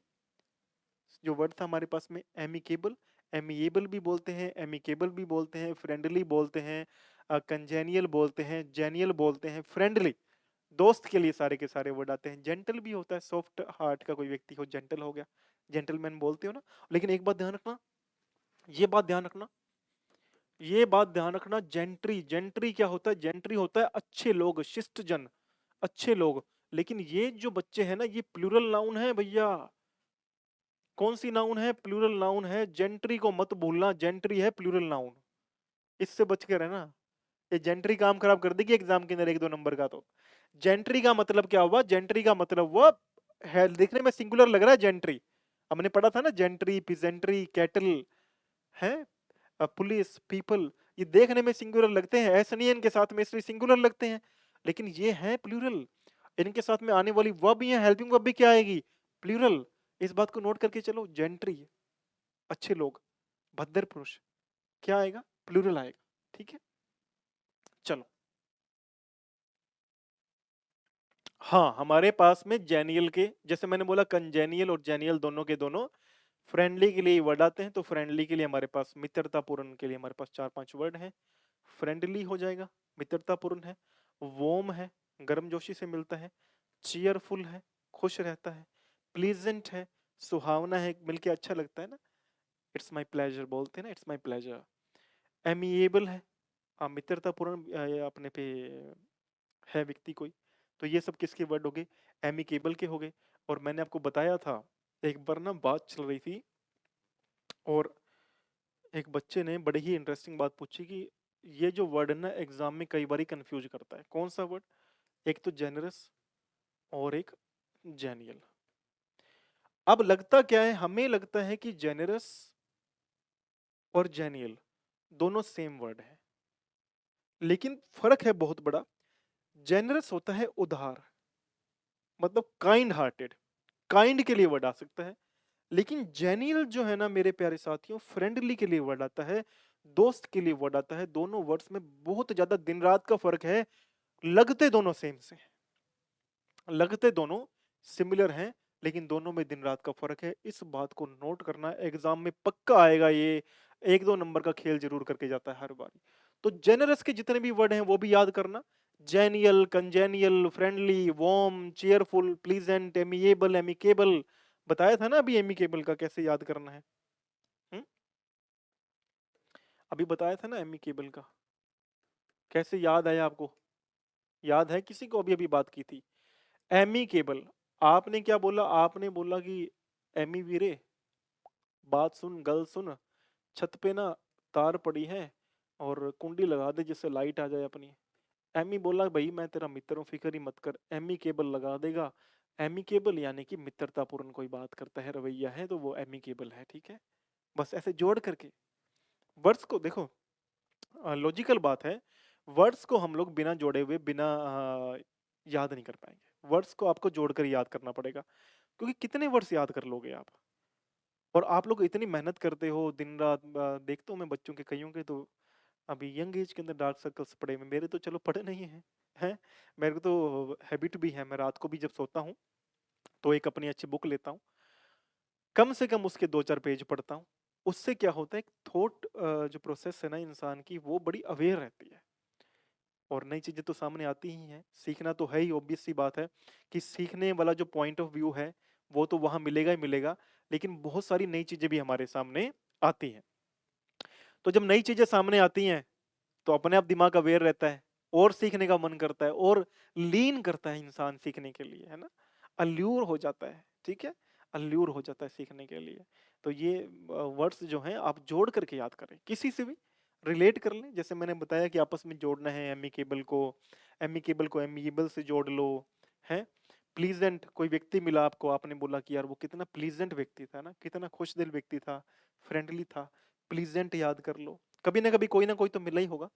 जो वर्ड था हमारे पास में एमिकेबल, एमिएबल भी बोलते हैं, एमिकेबल भी बोलते हैं, फ्रेंडली बोलते हैं, कंजेनियल बोलते हैं, जेनियल बोलते हैं, फ्रेंडली दोस्त के लिए सारे के सारे वर्ड आते हैं। जेंटल भी होता है, सॉफ्ट हार्ट का कोई व्यक्ति हो, जेंटल हो गया, जेंटलमैन बोलते हो ना। लेकिन एक बात ध्यान रखना, ये बात ध्यान रखना, ये बात ध्यान रखना, जेंट्री, जेंट्री क्या होता है, जेंट्री होता है अच्छे लोग, शिष्ट जन, अच्छे लोग। लेकिन ये जो बच्चे हैं ना, ये प्लूरल नाउन है भैया। कौन सी नाउन है, प्लूरल नाउन है, जेंट्री को मत भूलना, जेंट्री है प्लूरल नाउन, इससे बच के रहना। ये जेंट्री काम खराब कर देगी एग्जाम के अंदर एक दो नंबर का। तो जेंट्री का मतलब क्या हुआ, जेंट्री का मतलब वो है, देखने में सिंगुलर लग रहा है जेंट्री, हमने पढ़ा था ना, जेंट्री, पिजेंट्री, कैटल, है, पुलिस, पीपल, ये देखने में सिंगुलर लगते हैं, ऐसा नहीं है इनके साथ में इसलिए सिंगुलर लगते हैं, लेकिन ये है प्लूरल। इनके साथ में आने वाली वर्ब भी है, हेल्पिंग वर्ब भी क्या आएगी, प्लूरल। इस बात को नोट करके चलो, जेंट्री अच्छे लोग, भद्र पुरुष, क्या आएगा, प्लूरल आएगा, ठीक है। चलो, हाँ हमारे पास में जेनियल के, जैसे मैंने बोला कंजेनियल और जेनियल दोनों के दोनों फ्रेंडली के लिए वर्ड आते हैं, तो फ्रेंडली के लिए हमारे पास, मित्रतापूर्ण के लिए हमारे पास चार पांच वर्ड हैं। फ्रेंडली हो जाएगा, मित्रतापूर्ण है। वोम है, गर्मजोशी से मिलता है। चीयरफुल है, खुश रहता है। प्लीजेंट है, सुहावना है, मिलके अच्छा लगता है ना, इट्स माई प्लेजर बोलते हैं ना, इट्स माई प्लेजर। एमिएबल है, मित्रतापूर्ण अपने पे है व्यक्ति कोई। तो ये सब किसके वर्ड हो गए, एमिकेबल के हो गए। और मैंने आपको बताया था, एक बार ना बात चल रही थी, और एक बच्चे ने बड़ी ही इंटरेस्टिंग बात पूछी कि ये जो वर्ड है ना एग्जाम में कई बार कंफ्यूज करता है, कौन सा वर्ड, एक तो जेनरस और एक जेनियल। अब लगता क्या है, हमें लगता है कि जेनरस और जेनियल दोनों सेम वर्ड है, लेकिन फर्क है बहुत बड़ा। जेनरस होता है उदार, मतलब काइंड हार्टेड, काइंड के लिए वर्ड आ सकता है। लेकिन जेनियल जो है ना मेरे प्यारे साथियों, फ्रेंडली के लिए वर्ड आता है, दोस्त के लिए वर्ड आता है। दोनों वर्ड्स में बहुत ज्यादा दिन रात का फर्क है। लगते दोनों सेम से, लगते दोनों सिमिलर हैं, लेकिन दोनों में दिन रात का फर्क है। इस बात को नोट करना, एग्जाम में पक्का आएगा ये, एक दो नंबर का खेल जरूर करके जाता है हर बार। तो जेनरस के जितने भी वर्ड हैं वो भी याद करना। Genial, congenial, friendly, warm, cheerful, pleasant, amiable, amicable. बताया था ना अभी एमिकेबल का कैसे याद करना है। हुँ? अभी बताया था ना एमिकेबल का, कैसे याद आया आपको? याद है किसी को? अभी अभी बात की थी एमिकेबल। आपने क्या बोला? आपने बोला कि एमी वीरे, बात सुन, गल सुन, छत पे ना तार पड़ी है और कुंडी लगा दे जिससे लाइट आ जाए अपनी। एमी बोला भाई मैं तेरा मित्र हूँ, फिक्र ही मत कर। एमी केबल लगा देगा। एमी केबल यानी कि मित्रतापूर्ण कोई बात करता है, रवैया है, तो वो एमी केबल है। ठीक है, बस ऐसे जोड़ करके वर्ड्स को देखो। लॉजिकल बात है, वर्ड्स को हम लोग बिना जोड़े हुए, बिना याद नहीं कर पाएंगे। वर्ड्स को आपको जोड़कर याद करना पड़ेगा, क्योंकि कितने वर्ड्स याद कर लोगे आप? और आप लोग इतनी मेहनत करते हो दिन रात। देखता हूँ मैं बच्चों के, कईयों के तो अभी यंग एज के अंदर डार्क सर्कल्स पड़े हुए। मेरे तो चलो पड़े नहीं हैं, हैं। मेरे को तो हैबिट भी है, मैं रात को भी जब सोता हूँ तो एक अपनी अच्छी बुक लेता हूँ, कम से कम उसके 2-4 पेज पढ़ता हूँ। उससे क्या होता है, थॉट जो प्रोसेस है ना इंसान की, वो बड़ी अवेयर रहती है और नई चीजें तो सामने आती ही हैं। सीखना तो है ही, ऑब्वियस सी बात है कि सीखने वाला जो पॉइंट ऑफ व्यू है वो तो वहां मिलेगा ही मिलेगा, लेकिन बहुत सारी नई चीजें भी हमारे सामने आती हैं। तो जब नई चीजें सामने आती हैं तो अपने आप दिमाग अवेयर रहता है और सीखने का मन करता है और लीन करता है इंसान सीखने के लिए, है ना। अल्यूर हो जाता है, ठीक है, अल्यूर हो जाता है सीखने के लिए। तो ये वर्ड्स जो हैं आप जोड़ करके याद करें, किसी से भी रिलेट कर लें। जैसे मैंने बताया कि आपस में जोड़ना है, एमिकेबल को एमिएबल से जोड़ लो, है। प्लीजेंट, कोई व्यक्ति मिला आपको, आपने बोला कि यार वो कितना प्लीजेंट व्यक्ति था ना, कितना खुश दिल व्यक्ति था, फ्रेंडली था। प्लीजेंट याद कर लो, कभी ना कभी कोई ना कोई तो मिला ही होगा।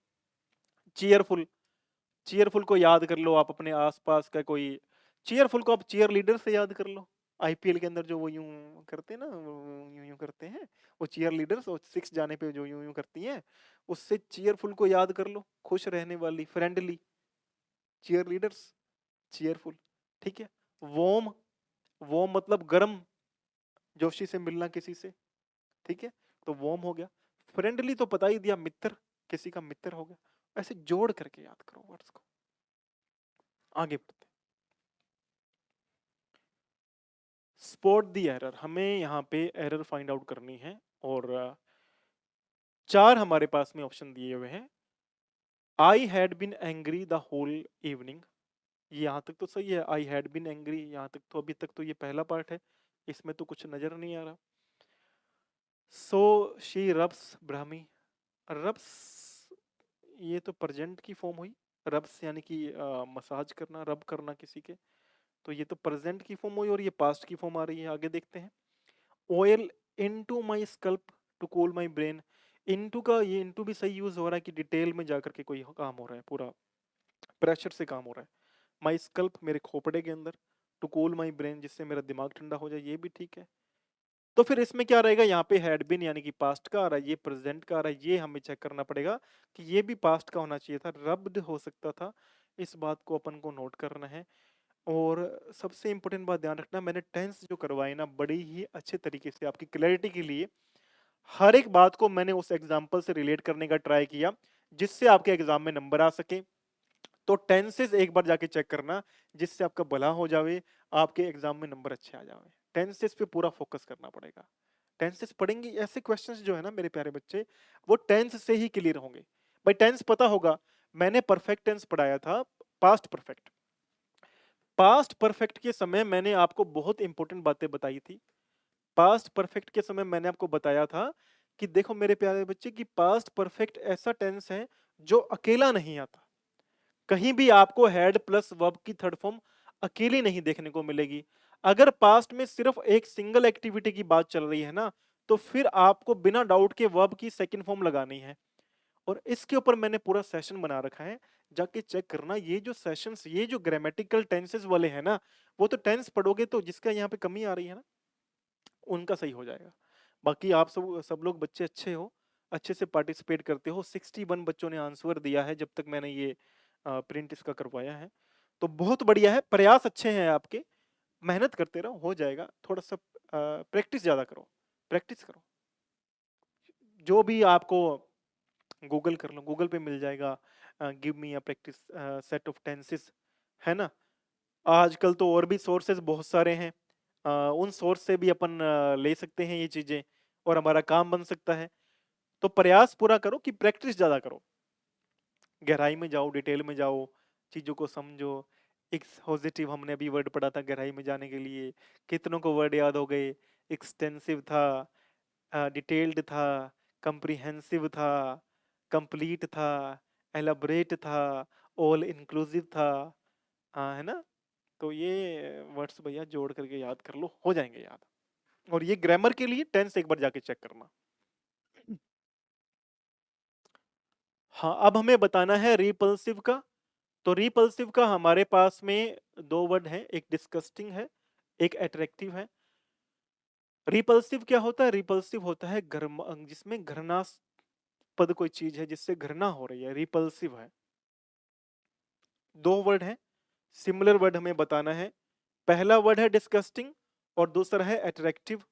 चीयरफुल, चीयरफुल को याद कर लो आप अपने आसपास का कोई। चीयरफुल को आप चीयर लीडर से याद कर लो। आईपीएल के अंदर जो वो यूं करते हैं ना, यूं यूं करते हैं, वो चीयर लीडर्स, वो सिक्स जाने पे जो यूं यूं करती हैं, उससे चीयरफुल को याद कर लो। खुश रहने वाली, फ्रेंडली, चीयर लीडर्स, चीयरफुल। ठीक है। वॉर्म, वॉर्म मतलब गर्म, जोशी से मिलना किसी से, ठीक है, तो वॉर्म हो गया। फ्रेंडली तो पता ही दिया, मित्र, किसी का मित्र हो गया। ऐसे जोड़ करके याद करो वर्ड्स को। आगे बढ़ते, स्पॉट द एरर, हमें यहाँ पे एरर फाइंड आउट करनी है। और चार हमारे पास में ऑप्शन दिए हुए हैं। I had been angry the whole evening, यहाँ तक तो सही है। आई हैड बीन एंग्री, यहाँ तक तो, अभी तक तो ये पहला पार्ट है, इसमें तो कुछ नजर नहीं आ रहा। So she rubs Brahmi, rubs ये तो प्रेजेंट की फॉर्म हुई। रब्स यानी कि मसाज करना, रब करना किसी के, तो ये तो प्रेजेंट की फॉर्म हुई और ये पास्ट की फॉर्म आ रही है। आगे देखते हैं। Oil into my scalp to cool my brain, into का ये इनटू भी सही यूज हो रहा है कि डिटेल में जाकर के कोई काम हो रहा है, पूरा प्रेशर से काम हो रहा है। माय स्कल्प मेरे खोपड़े के अंदर, टू कूल माय ब्रेन जिससे मेरा दिमाग ठंडा हो जाए, ये भी ठीक है। तो फिर इसमें क्या रहेगा, यहाँ पे हैड बीन यानी कि पास्ट का आ रहा है, ये प्रेजेंट का आ रहा है, ये हमें चेक करना पड़ेगा कि ये भी पास्ट का होना चाहिए था, रब्ड हो सकता था। इस बात को अपन को नोट करना है। और सबसे इंपॉर्टेंट बात ध्यान रखना, मैंने टेंस जो करवाए ना बड़ी ही अच्छे तरीके से आपकी क्लैरिटी के लिए, हर एक बात को मैंने उस एग्जाम्पल से रिलेट करने का ट्राई किया जिससे आपके एग्जाम में नंबर आ सके। तो टेंसेस एक बार जाके चेक करना, जिससे आपका भला हो जावे, आपके एग्जाम में नंबर अच्छे आ जावे। टेंसेस पे पूरा फोकस करना पड़ेगा। टेंसेस पढ़ेंगे, ऐसे क्वेश्चंस जो है ना मेरे प्यारे बच्चे, वो टेंस से ही क्लियर होंगे। भाई टेंस पता होगा, मैंने परफेक्ट टेंस पढ़ाया था, पास्ट परफेक्ट। पास्ट परफेक्ट के समय मैंने आपको बहुत इंपॉर्टेंट बातें बताई थी। पास्ट परफेक्ट के समय मैंने आपको बताया था कि देखो मेरे प्यारे बच्चे, कि पास्ट परफेक्ट ऐसा टेंस है जो अकेला नहीं आता। कहीं भी आपको हैड प्लस वर्ब की थर्ड फॉर्म अकेली नहीं देखने को मिलेगी। अगर पास्ट में सिर्फ एक सिंगल एक्टिविटी की बात चल रही है ना, तो फिर आपको बिना डाउट के वर्ब की सेकंड फॉर्म लगानी है। और इसके ऊपर मैंने पूरा सेशन बना रखा है, जाके चेक करना। ये जो सेशंस, ये जो ग्रामेटिकल टेंसेस वाले हैं ना, वो तो टेंस पढ़ोगे तो जिसका यहाँ पे कमी आ रही है ना, उनका सही हो जाएगा। बाकी आप सब सब लोग बच्चे अच्छे हो, अच्छे से पार्टिसिपेट करते हो। 61 बच्चों ने आंसर दिया है जब तक मैंने ये प्रिंट इसका करवाया है, तो बहुत बढ़िया है। प्रयास अच्छे हैं आपके, मेहनत करते रहो, हो जाएगा। थोड़ा सा प्रैक्टिस ज्यादा करो, प्रैक्टिस करो। जो भी आपको गूगल कर लो, गूगल पे मिल जाएगा, give me a practice set of tenses, है ना। आजकल तो और भी सोर्सेज बहुत सारे हैं, उन सोर्स से भी अपन ले सकते हैं ये चीजें, और हमारा काम बन सकता है। तो प्रयास पूरा करो कि प्रैक्टिस ज्यादा करो, गहराई में जाओ, डिटेल में जाओ, चीजों को समझो। एक्सपोजिटिव हमने अभी वर्ड पढ़ा था गहराई में जाने के लिए, कितनों को वर्ड याद हो गए। एक्सटेंसिव था, डिटेल्ड था, कंप्रिहेंसिव था, कंप्लीट था, एलाबरेट था, ऑल इंक्लूसिव था, हाँ है ना। तो ये वर्ड्स भैया जोड़ करके याद कर लो, हो जाएंगे याद। और ये ग्रामर के लिए टेंस एक बार जाके चेक करना। हाँ, अब हमें बताना है रिपल्सिव का। तो रिपल्सिव का हमारे पास में दो वर्ड है, एक डिस्गस्टिंग है, एक अट्रैक्टिव है। रिपल्सिव क्या होता है? रिपल्सिव होता है जिसमें घृणास्पद कोई चीज है, जिससे घृणा हो रही है, रिपल्सिव है। दो वर्ड है, सिमिलर वर्ड हमें बताना है। पहला वर्ड है डिस्गस्टिंग और दूसरा है अट्रैक्टिव।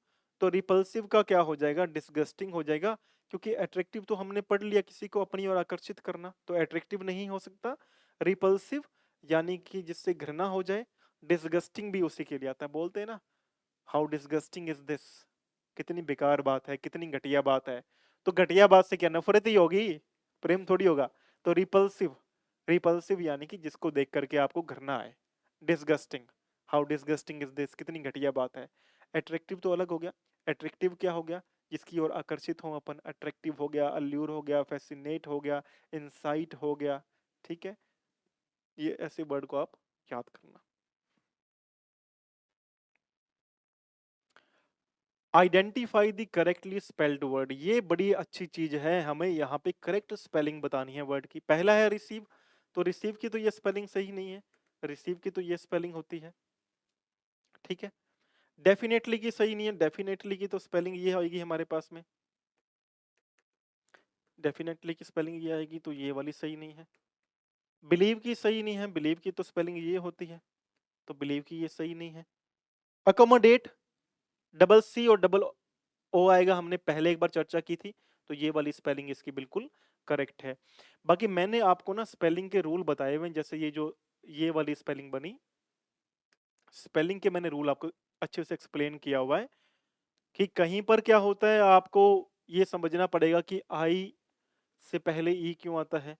तो रिपल्सिव का क्या हो जाएगा? डिस्गस्टिंग हो जाएगा, क्योंकि अट्रैक्टिव तो हमने पढ़ लिया, किसी को अपनी ओर आकर्षित करना, तो अट्रैक्टिव नहीं हो सकता। रिपल्सिव यानी कि जिससे घृणा हो जाए। डिस्गस्टिंग भी उसी के लिए आता है, बोलते हैं ना, हाउ डिस्गस्टिंग इज दिस, कितनी बेकार बात है, कितनी घटिया बात है। तो घटिया बात से क्या नफरत ही होगी, प्रेम थोड़ी होगा। तो रिपल्सिव, रिपल्सिव यानी कि जिसको देख करके आपको घृणा आए। Disgusting, how disgusting is this, कितनी घटिया बात है। अट्रैक्टिव तो अलग हो गया। अट्रैक्टिव क्या हो गया? जिसकी ओर आकर्षित हो अपन। अट्रैक्टिव हो गया, अल्यूर हो गया, फैसिनेट हो गया, इंसाइट हो गया। ठीक है, ये ऐसे वर्ड को आप याद करना। Identify the correctly spelled word, ये बड़ी अच्छी चीज है, हमें यहाँ पे करेक्ट स्पेलिंग बतानी है वर्ड की। पहला है रिसीव, तो रिसीव की तो ये स्पेलिंग सही नहीं है, रिसीव की तो ये स्पेलिंग होती है। ठीक है, डेफिनेटली की सही नहीं है, डेफिनेटली की तो स्पेलिंग ये आएगी हमारे पास में, डेफिनेटली की स्पेलिंग ये आएगी, तो ये वाली सही नहीं है। बिलीव की सही नहीं है, बिलीव की तो स्पेलिंग ये होती है, तो बिलीव की ये सही नहीं है। अकोमोडेट, डबल सी और डबल ओ आएगा, हमने पहले एक बार चर्चा की थी, तो ये वाली स्पेलिंग इसकी बिल्कुल करेक्ट है। बाकी मैंने आपको ना स्पेलिंग के रूल बताए हुए हैं, जैसे ये जो ये वाली स्पेलिंग बनी, स्पेलिंग के मैंने रूल आपको अच्छे से एक्सप्लेन किया हुआ है कि कहीं पर क्या होता है, आपको ये समझना पड़ेगा कि आई से पहले ई क्यों आता है,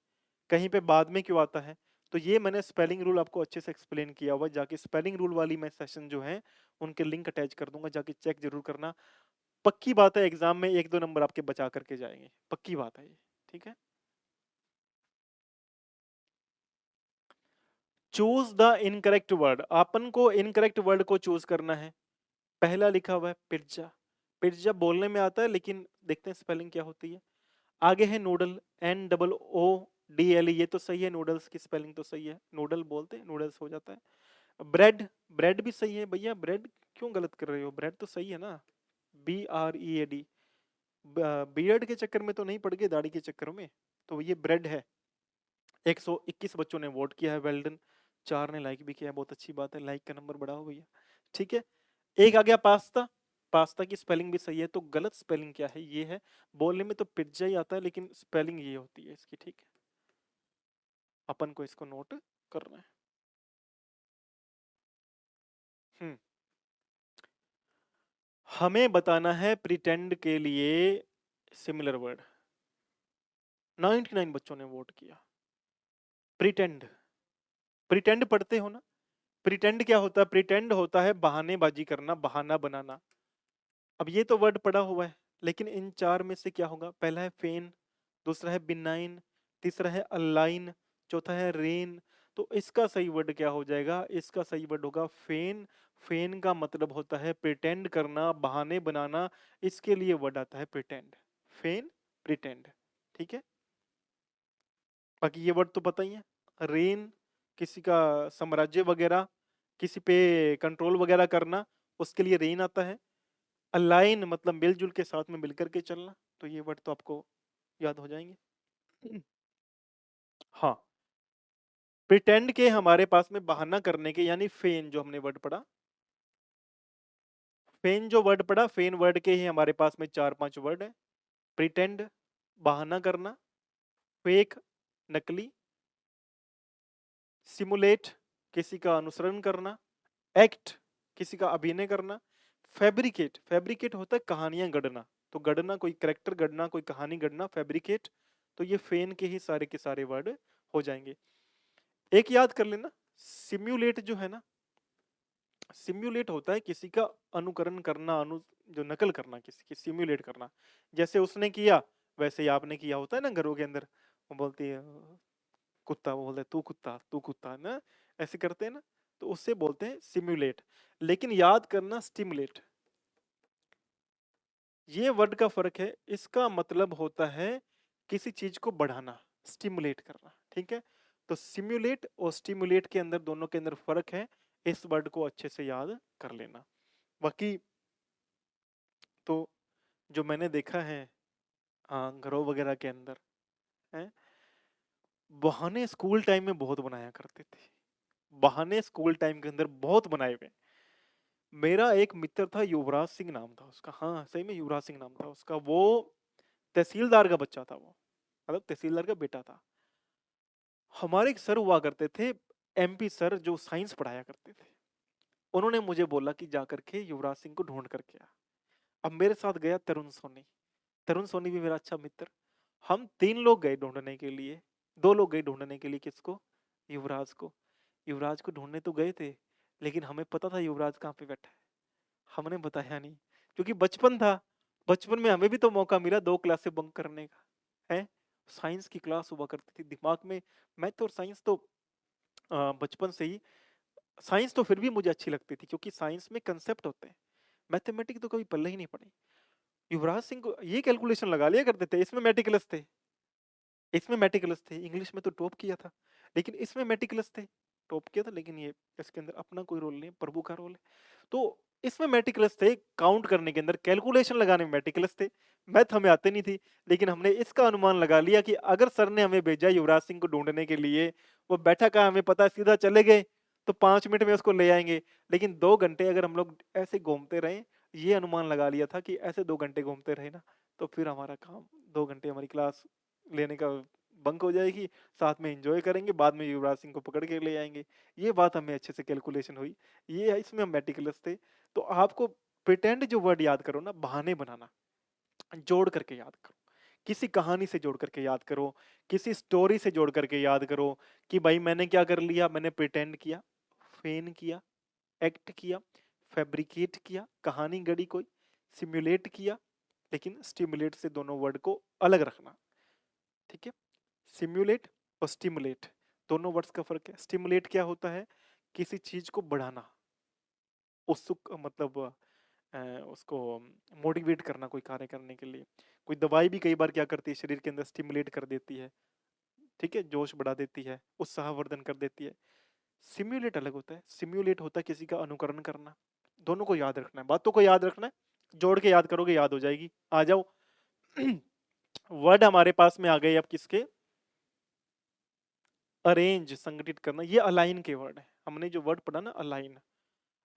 कहीं पे बाद में क्यों आता है। तो ये मैंने स्पेलिंग रूल आपको अच्छे से एक्सप्लेन किया हुआ है, जाके स्पेलिंग रूल वाली मैं सेशन जो है उनके लिंक अटैच कर दूंगा, जाके चेक जरूर करना। पक्की बात है, एग्जाम में एक दो नंबर आपके बचा करके जाएंगे, पक्की बात है ये। ठीक है, चूज द इनकरेक्ट वर्ड, अपन को इनकरेक्ट वर्ड को चूज करना है। पहला लिखा हुआ है पिज्जा, पिज्जा बोलने में आता है, लेकिन देखते हैं स्पेलिंग क्या होती है। आगे है noodle, N double O D L, ये तो सही है, नूडल्स की स्पेलिंग तो सही है, नूडल बोलते हैं, नूडल्स हो जाता है। ब्रेड, ब्रेड भी सही है भैया, ब्रेड क्यों गलत कर रहे हो, ब्रेड तो सही है ना, B R E A D. Beard के चक्कर में तो नहीं पड़ गए, दाढ़ी के चक्कर में, तो ये ब्रेड है। 121 बच्चों ने वोट किया है, वेल डन। 4 ने लाइक भी किया है, बहुत अच्छी बात है, लाइक का नंबर बढ़ाओ भैया। ठीक है, एक आ गया पास्ता, पास्ता की स्पेलिंग भी सही है, तो गलत स्पेलिंग क्या है? ये है, बोलने में तो पिज्जा ही आता है, लेकिन स्पेलिंग ये होती है इसकी। ठीक है, अपन को इसको नोट करना है। हम्म, हमें बताना है प्रिटेंड के लिए सिमिलर वर्ड। 99 बच्चों ने वोट किया। प्रिटेंड, प्रिटेंड पढ़ते हो ना? प्रिटेंड क्या होता है? प्रिटेंड होता है बहानेबाजी करना, बहाना बनाना। अब ये तो वर्ड पड़ा हुआ है, लेकिन इन चार में से क्या होगा? पहला है फेन, दूसरा है बिनाइन, तीसरा है अलाइन, चौथा है रेन। तो इसका सही वर्ड क्या हो जाएगा? इसका सही वर्ड होगा फेन। फेन का मतलब होता है प्रिटेंड करना, बहाने बनाना, इसके लिए वर्ड आता है प्रिटेंड। फेन, प्रिटेंड। ठीक है, बाकी ये वर्ड तो पता ही है। रेन किसी का साम्राज्य वगैरह, किसी पे कंट्रोल वगैरह करना, उसके लिए रेन आता है। अलाइन मतलब मिलजुल के साथ में मिलकर के चलना, तो ये वर्ड तो आपको याद हो जाएंगे। हाँ, प्रिटेंड के हमारे पास में बहाना करने के, यानी फेन जो हमने वर्ड पढ़ा, फेन जो वर्ड पढ़ा, फेन वर्ड के ही हमारे पास में 4-5 वर्ड है। प्रिटेंड बहाना करना, फेक नकली, सिमुलेट किसी का अनुसरण करना, एक्ट किसी का अभिनय करना, फैब्रिकेट, फैब्रिकेट होता है कहानियां गढ़ना, तो गढ़ना कोई करेक्टर गढ़ना, कोई कहानी गढ़ना, फैब्रिकेट। तो ये फेन के ही सारे के सारे वर्ड हो जाएंगे। एक याद कर लेना, सिम्युलेट जो है ना, सिम्युलेट होता है किसी का अनुकरण करना, जो नकल करना किसी की, सिम्युलेट करना। जैसे उसने किया वैसे ही आपने किया, होता है ना घरों के अंदर, वो बोलती है कुत्ता, वो बोलता है तू कुत्ता, तू कुत्ता ना, ऐसे करते हैं ना, तो उससे बोलते हैं सिम्युलेट। लेकिन याद करना स्टिमुलेट, ये वर्ड का फर्क है। इसका मतलब होता है किसी चीज को बढ़ाना, स्टिमुलेट करना। ठीक है, तो सिम्युलेट और स्टिमुलेट के अंदर, दोनों के अंदर फर्क है। इस वर्ड को अच्छे से याद कर लेना। बाकी तो जो मैंने देखा है घरों वगैरह के अंदर है, बहाने स्कूल टाइम में बहुत बनाया करते थे। बहाने स्कूल टाइम के अंदर बहुत बनाए हुए। मेरा एक मित्र था, युवराज सिंह नाम था उसका, हाँ सही में युवराज सिंह नाम था उसका। वो तहसीलदार का बच्चा था, वो मतलब तहसीलदार का बेटा था। हमारे एक सर हुआ करते थे, एमपी सर, जो साइंस पढ़ाया करते थे। उन्होंने मुझे बोला कि जा करके युवराज सिंह को ढूंढ करके आ। अब मेरे साथ गया तरुण सोनी। तरुण सोनी भी मेरा अच्छा मित्र। हम 3 लोग गए ढूंढने के लिए। 2 लोग गए ढूंढने के लिए, किसको? युवराज को। युवराज को ढूंढने तो गए थे, लेकिन हमें पता था युवराज कहाँ पे बैठा है। हमने बताया नहीं, क्योंकि बचपन था। बचपन में हमें भी तो मौका मिला 2 क्लासे बंक करने का, है। साइंस की क्लास हुआ करती थी दिमाग में। मैथ और साइंस तो बचपन से ही, साइंस तो फिर भी मुझे अच्छी लगती थी, क्योंकि साइंस में कंसेप्ट होते हैं। मैथमेटिक्स तो कभी पल्ले ही नहीं पड़ी। युवराज सिंह को ये कैलकुलेशन लगा लिया करते थे, इसमें मेटिकुलस थे। इसमें मेटिकुलस थे, इंग्लिश में तो टॉप किया था, लेकिन इसमें मेटिकुलस थे। टॉप किया था, लेकिन ये इसके अंदर अपना कोई रोल नहीं है, प्रभु का रोल है। तो इसमें मेटिकुलस थे, काउंट करने के अंदर, कैलकुलेशन लगाने में मेटिकुलस थे। मैथ हमें आते नहीं थी, लेकिन हमने इसका अनुमान लगा लिया कि अगर सर ने हमें भेजा युवराज सिंह को ढूंढने के लिए, वो बैठा कहाँ हमें पता है, सीधा चले गए तो 5 मिनट में उसको ले आएंगे। लेकिन 2 घंटे अगर हम लोग ऐसे घूमते रहे, ये अनुमान लगा लिया था कि ऐसे 2 घंटे घूमते रहे ना, तो फिर हमारा काम, 2 घंटे हमारी क्लास लेने का बंक हो जाएगी, साथ में एंजॉय करेंगे, बाद में युवराज सिंह को पकड़ के ले आएंगे। ये बात हमें अच्छे से कैलकुलेशन हुई, ये इसमें हम मेटिकुलस थे। तो आपको प्रिटेंड जो वर्ड याद करो ना, बहाने बनाना, जोड़ करके याद करो। किसी कहानी से जोड़ करके याद करो, किसी स्टोरी से जोड़ करके याद करो कि भाई मैंने क्या कर लिया, मैंने प्रिटेंड किया, फेन किया, एक्ट किया, फैब्रिकेट किया, कहानी गढ़ी कोई, सिमुलेट किया। लेकिन स्टिमुलेट से दोनों वर्ड को अलग रखना। ठीक है, सिम्युलेट और स्टिमुलेट दोनों वर्ड्स का फर्क है। स्टिमुलेट क्या होता है? किसी चीज को बढ़ाना, उत्सुक मतलब उसको मोटिवेट करना कोई कार्य करने के लिए। कोई दवाई भी कई बार क्या करती है, शरीर के अंदर स्टिमुलेट कर देती है। ठीक है, जोश बढ़ा देती है, उत्साहवर्धन कर देती है। सिम्युलेट अलग होता है, सिम्युलेट होता है किसी का अनुकरण करना। दोनों को याद रखना है, बातों को याद रखना है, जोड़ के याद करोगे याद हो जाएगी। आ जाओ। वर्ड हमारे पास में आ गए अब किसके? अरेंज, संगठित करना। ये अलाइन के वर्ड है। हमने जो वर्ड पढ़ा ना, अलाइन,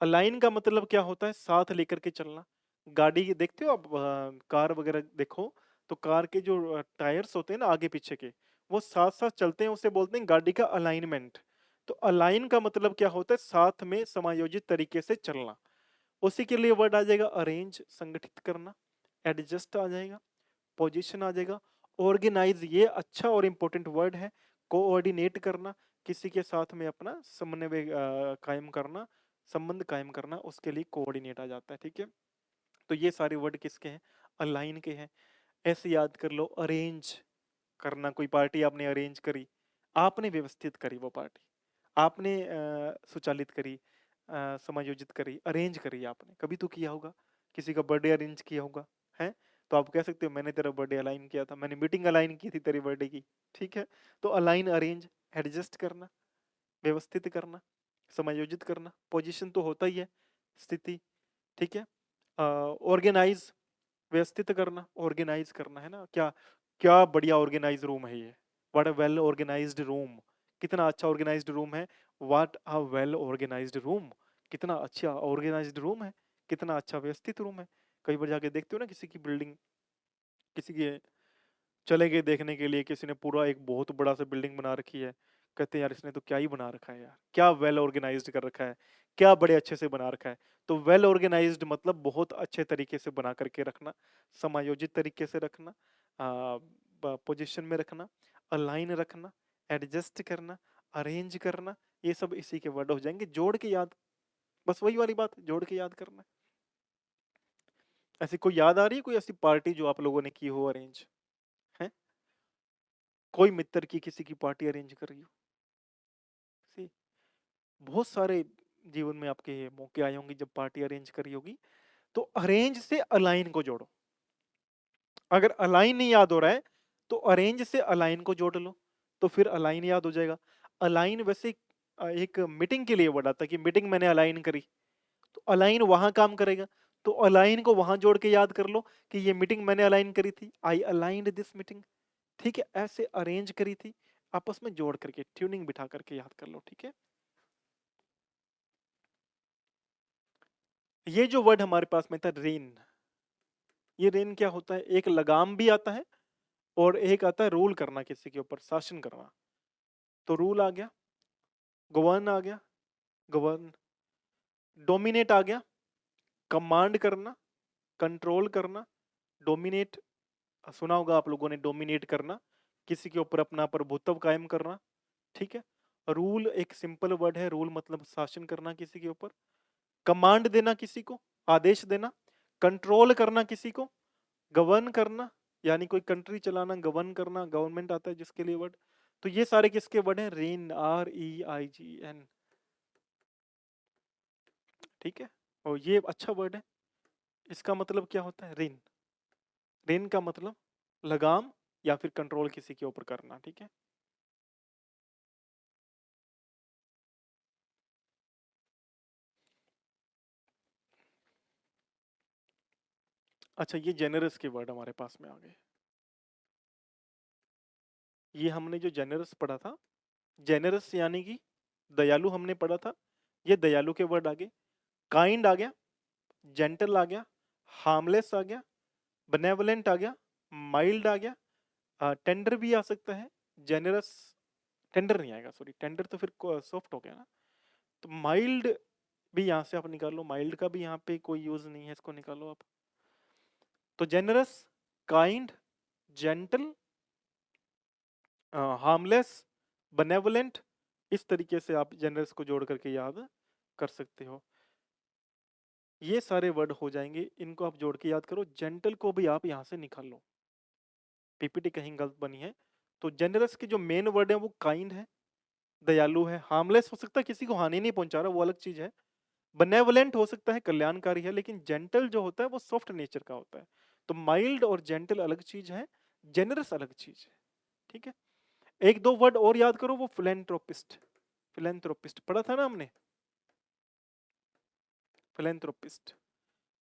अलाइन का मतलब क्या होता है? साथ लेकर के चलना। गाड़ी देखते हो आप, कार वगैरह देखो, तो कार के जो टायर्स होते हैं ना आगे पीछे के, वो साथ साथ चलते हैं, उसे बोलते हैं गाड़ी का अलाइनमेंट। तो अलाइन का मतलब क्या होता है? साथ में समायोजित तरीके से चलना। उसी के लिए वर्ड आ जाएगा अरेंज, संगठित करना। एडजस्ट आ जाएगा, पोजीशन आ जाएगा। ऑर्गेनाइज, ये अच्छा और इंपॉर्टेंट वर्ड है। कोऑर्डिनेट करना, किसी के साथ में अपना समन्वय कायम करना, संबंध कायम करना, उसके लिए कोऑर्डिनेट आ जाता है। ठीक है, तो ये सारे वर्ड किसके हैं? अलाइन के हैं। ऐसे याद कर लो, अरेंज करना, कोई पार्टी आपने अरेंज करी, आपने व्यवस्थित करी वो पार्टी, आपने सुचालित करी, समायोजित करी, अरेंज करी आपने। कभी तो किया होगा, किसी का बर्थडे अरेंज किया होगा, हैं? तो आप कह सकते हो मैंने तेरा बर्थडे अलाइन किया था, मैंने मीटिंग अलाइन की थी तेरे बर्थडे की, ठीक है? तो अलाइन, अरेंज, एडजस्ट करना, व्यवस्थित करना, समायोजित करना, पोजीशन तो होता ही है, स्थिति, ठीक है? ऑर्गेनाइज, व्यवस्थित करना, ऑर्गेनाइज करना, है ना? क्या क्या बढ़िया ऑर्गेनाइज रूम है ये, what a well organised room, कितना अच्छा ऑर्गेनाइज्ड रूम है, what a well organised room, कितना अच्छा ऑर्गेनाइज्ड रूम है, कितना अच्छा व्यवस्थित रूम है। कई बार जाके देखते हो ना किसी की बिल्डिंग, किसी की, चले गए देखने के लिए, किसी ने पूरा एक बहुत बड़ा सा बिल्डिंग बना रखी है, कहते हैं यार इसने तो क्या ही बना रखा है यार, क्या वेल ऑर्गेनाइज्ड कर रखा है, क्या बड़े अच्छे से बना रखा है। तो वेल ऑर्गेनाइज्ड मतलब बहुत अच्छे तरीके से बना करके रखना, समायोजित तरीके से रखना, पोजीशन में रखना, अलाइन रखना, एडजस्ट करना, अरेंज करना, ये सब इसी के वर्ड हो जाएंगे। जोड़ के याद, बस वही वाली बात, जोड़ के याद करना। ऐसी कोई याद आ रही है, कोई ऐसी पार्टी जो आप लोगों ने की हो अरेंज, है? कोई मित्र की किसी की पार्टी अरेंज कर रही हो, सी, बहुत सारे जीवन में आपके मौके आए होंगे जब पार्टी अरेंज करी होगी। तो अरेंज से अलाइन को जोड़ो, अगर अलाइन नहीं याद हो रहा है तो अरेंज से अलाइन को जोड़ लो, तो फिर अलाइन याद हो जाएगा। अलाइन वैसे एक मीटिंग के लिए वर्ड आता है कि मीटिंग मैंने अलाइन करी, तो अलाइन वहां काम करेगा, तो अलाइन को वहां जोड़ के याद कर लो कि ये मीटिंग मैंने अलाइन करी थी, आई अलाइंड दिस मीटिंग, ठीक है? ऐसे अरेंज करी थी, आपस में जोड़ करके ट्यूनिंग बिठा करके याद कर लो, ठीक है? ये जो वर्ड हमारे पास में था रेन, ये रेन क्या होता है? एक लगाम भी आता है और एक आता है रूल करना, किसी के ऊपर शासन करना। तो रूल आ गया, गवर्न आ गया, गवर्न, डोमिनेट आ गया, कमांड करना, कंट्रोल करना, डोमिनेट, सुना होगा आप लोगों ने, डोमिनेट करना, किसी के ऊपर अपना प्रभुत्व कायम करना, ठीक है? रूल एक सिंपल वर्ड है, रूल मतलब शासन करना किसी के ऊपर, कमांड देना किसी को, आदेश देना, कंट्रोल करना किसी को, गवर्न करना, यानी कोई कंट्री चलाना, गवर्न करना, गवर्नमेंट आता है जिसके लिए वर्ड। तो ये सारे किसके वर्ड हैं? रेन, REIGN, ठीक है? और ये अच्छा वर्ड है, इसका मतलब क्या होता है? रेन, रेन का मतलब लगाम या फिर कंट्रोल किसी के ऊपर करना, ठीक है? अच्छा, ये जेनरस के वर्ड हमारे पास में आ गए। ये हमने जो जेनरस पढ़ा था, जेनरस यानी कि दयालु हमने पढ़ा था, ये दयालु के वर्ड आ गए। काइंड आ गया, जेंटल आ गया, हार्मलेस आ गया, बेनेवलेंट आ गया, माइल्ड आ गया, टेंडर भी आ सकता है, जेनरस, टेंडर नहीं आएगा, सॉरी, टेंडर तो फिर सॉफ्ट हो गया ना। तो माइल्ड भी यहाँ से आप निकालो, माइल्ड का भी यहाँ पे कोई यूज नहीं है, इसको निकालो आप। तो generous, kind, gentle, harmless, benevolent, इस तरीके से आप जेनरस को जोड़ करके याद कर सकते हो। ये सारे वर्ड हो जाएंगे, इनको आप जोड़ के याद करो। जेंटल को भी आप यहाँ से निकाल लो, पीपीटी कहीं गलत बनी है। तो जेनरस के जो मेन वर्ड है वो काइंड है, दयालु है, हार्मलेस हो सकता है किसी को हानि नहीं पहुंचा रहा, वो अलग चीज है, बेनेवलेंट हो सकता है कल्याणकारी है, लेकिन जेंटल जो होता है वो सॉफ्ट नेचर का होता है। तो माइल्ड और जेंटल अलग चीज है, जेनरस अलग चीज है, ठीक है? एक दो वर्ड और याद करो, वो फिलेंथ्रोपिस्ट, फिलेंथ्रोपिस्ट पढ़ा था ना हमने, फिलेंथ्रोपिस्ट,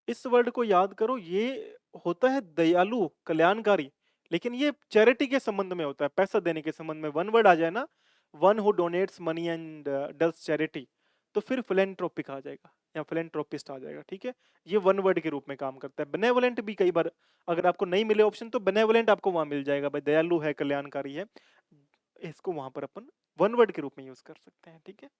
इस वर्ड को याद करो, ये होता है दयालु, कल्याणकारी, लेकिन ये चैरिटी के संबंध में होता है, पैसा देने के संबंध में। वन वर्ड आ जाए ना, one who donates money and does charity, तो फिर फिलेंथ्रोपिक आ जाएगा या फिलेंथ्रोपिस्ट आ जाएगा, ठीक है? ये वन वर्ड के रूप में काम करता है। बेनेवलेंट भी कई बार, अगर आपको नहीं मिले ऑप्शन तो बेनेवलेंट आपको वहां मिल जाएगा, भाई दयालु है, कल्याणकारी है, इसको वहां पर अपन वन वर्ड के रूप में यूज कर सकते हैं, ठीक है?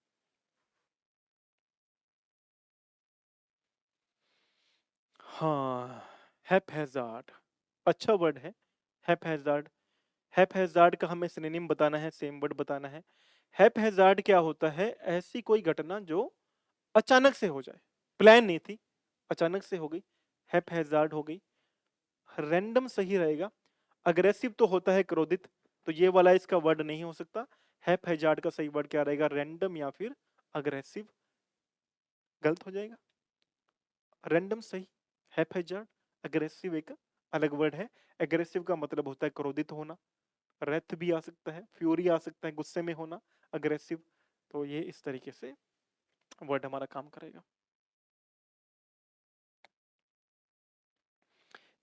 हाँ, हैपहैजार्ड, अच्छा वर्ड है, हैपहैजार्ड। हैपहैजार्ड का हमें सिनोनिम बताना है, सेम वर्ड बताना है। हैपहैजार्ड क्या होता है? ऐसी कोई घटना जो अचानक से हो जाए, प्लान नहीं थी, अचानक से हो गई, हैपहैजार्ड हो गई। रैंडम सही रहेगा। अग्रेसिव तो होता है क्रोधित, तो ये वाला इसका वर्ड नहीं हो सकता। हैप्पैजार्ड का सही वर्ड क्या रहेगा? रैंडम या फिर अग्रेसिव? गलत हो जाएगा। रैंडम सही, हैप्पैजार्ड। अग्रेसिव एक अलग वर्ड है। एग्रेसिव का मतलब होता है क्रोधित होना, रेथ भी आ सकता है, फ्यूरी आ सकता है, गुस्से में होना, अग्रेसिव। तो ये इस तरीके से वर्ड हमारा काम करेगा।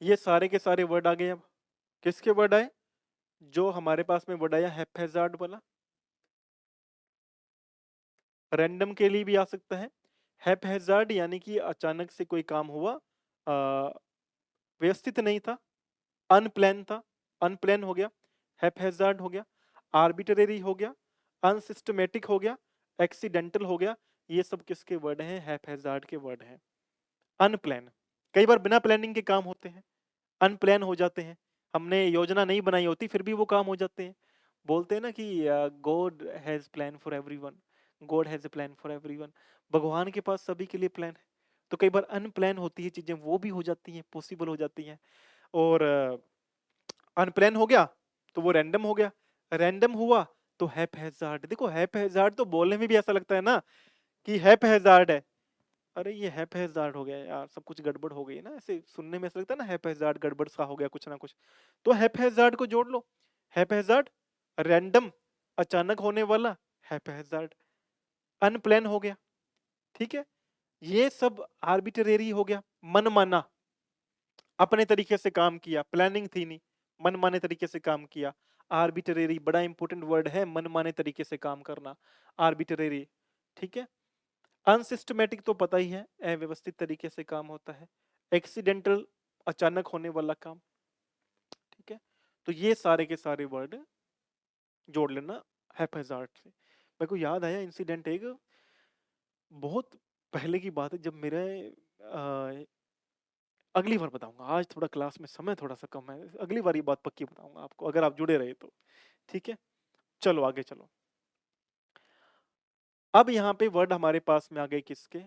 ये सारे के सारे वर्ड आ गए। अब किसके वर्ड आए? जो हमारे पास में वर्ड आया हैप्पैजार्ड वाला। रैंडम के लिए भी आ सकता है। हैप्पैजार्ड यानी कि अचानक से कोई काम हुआ, व्यवस्थित नहीं था, अनप्लान था, अनप्लान हो गया, हैप्पैजार्ड हो गया। आर्बिट्रेरी हो गया, अनसिस्टमेटिक हो गया, एक्सीडेंटल हो गया। ये सब किसके वर्ड हैं? हैप्पैजार्ड के वर्ड हैं। अनप्लान, कई बार बिना प्लानिंग के काम होते हैं, अनप्लान हो जाते हैं। हमने योजना नहीं बनाई होती फिर भी वो काम हो जाते हैं। बोलते हैं ना कि God has plan for everyone, God has a plan for everyone. भगवान के पास सभी के लिए प्लान है। तो कई बार अनप्लान होती है चीजें, वो भी हो जाती हैं, पॉसिबल हो जाती हैं। और अनप्लान हो गया तो वो रैंडम हो गया, रैंडम हुआ तो हैप्पैजार्ड। देखो हैप्पैजार्ड तो बोलने में भी ऐसा लगता है ना कि हैप्पैजार्ड है, अरे ये हैप्पैजार्ड हो गया यार, सब कुछ गड़बड़ हो गई है ना, ऐसे सुनने में ऐसा लगता है ना, हैप्पैजार्ड गड़बड़ सा हो गया कुछ ना कुछ। तो हैप्पैजार्ड को जोड़ लो। हैप्पैजार्ड रैंडम, अचानक होने वाला, हैप्पैजार्ड। अनप्लान हो गया, ठीक है। ये सब आर्बिट्रेरी हो गया, मनमाना, अपने तरीके से काम किया, प्लानिंग थी नहीं, मनमाने तरीके से काम किया। आर्बिट्रेरी बड़ा इंपॉर्टेंट वर्ड है, मनमाने तरीके से काम करना, आर्बिट्रेरी, ठीक है। अनसिस्टमेटिक तो पता ही है, अव्यवस्थित तरीके से काम होता है। एक्सीडेंटल, अचानक होने वाला काम, ठीक है। तो ये सारे के सारे वर्ड जोड़ लेना हैप्पैजार्ड से। मेरे को याद आया इंसिडेंट एक, बहुत पहले की बात है, जब मेरे अगली बार बताऊंगा, आज थोड़ा क्लास में समय थोड़ा सा कम है, अगली बार ये बात पक्की बताऊंगा आपको, अगर आप जुड़े रहे तो, ठीक है। चलो आगे चलो। अब यहाँ पे वर्ड हमारे पास में आ गए किसके?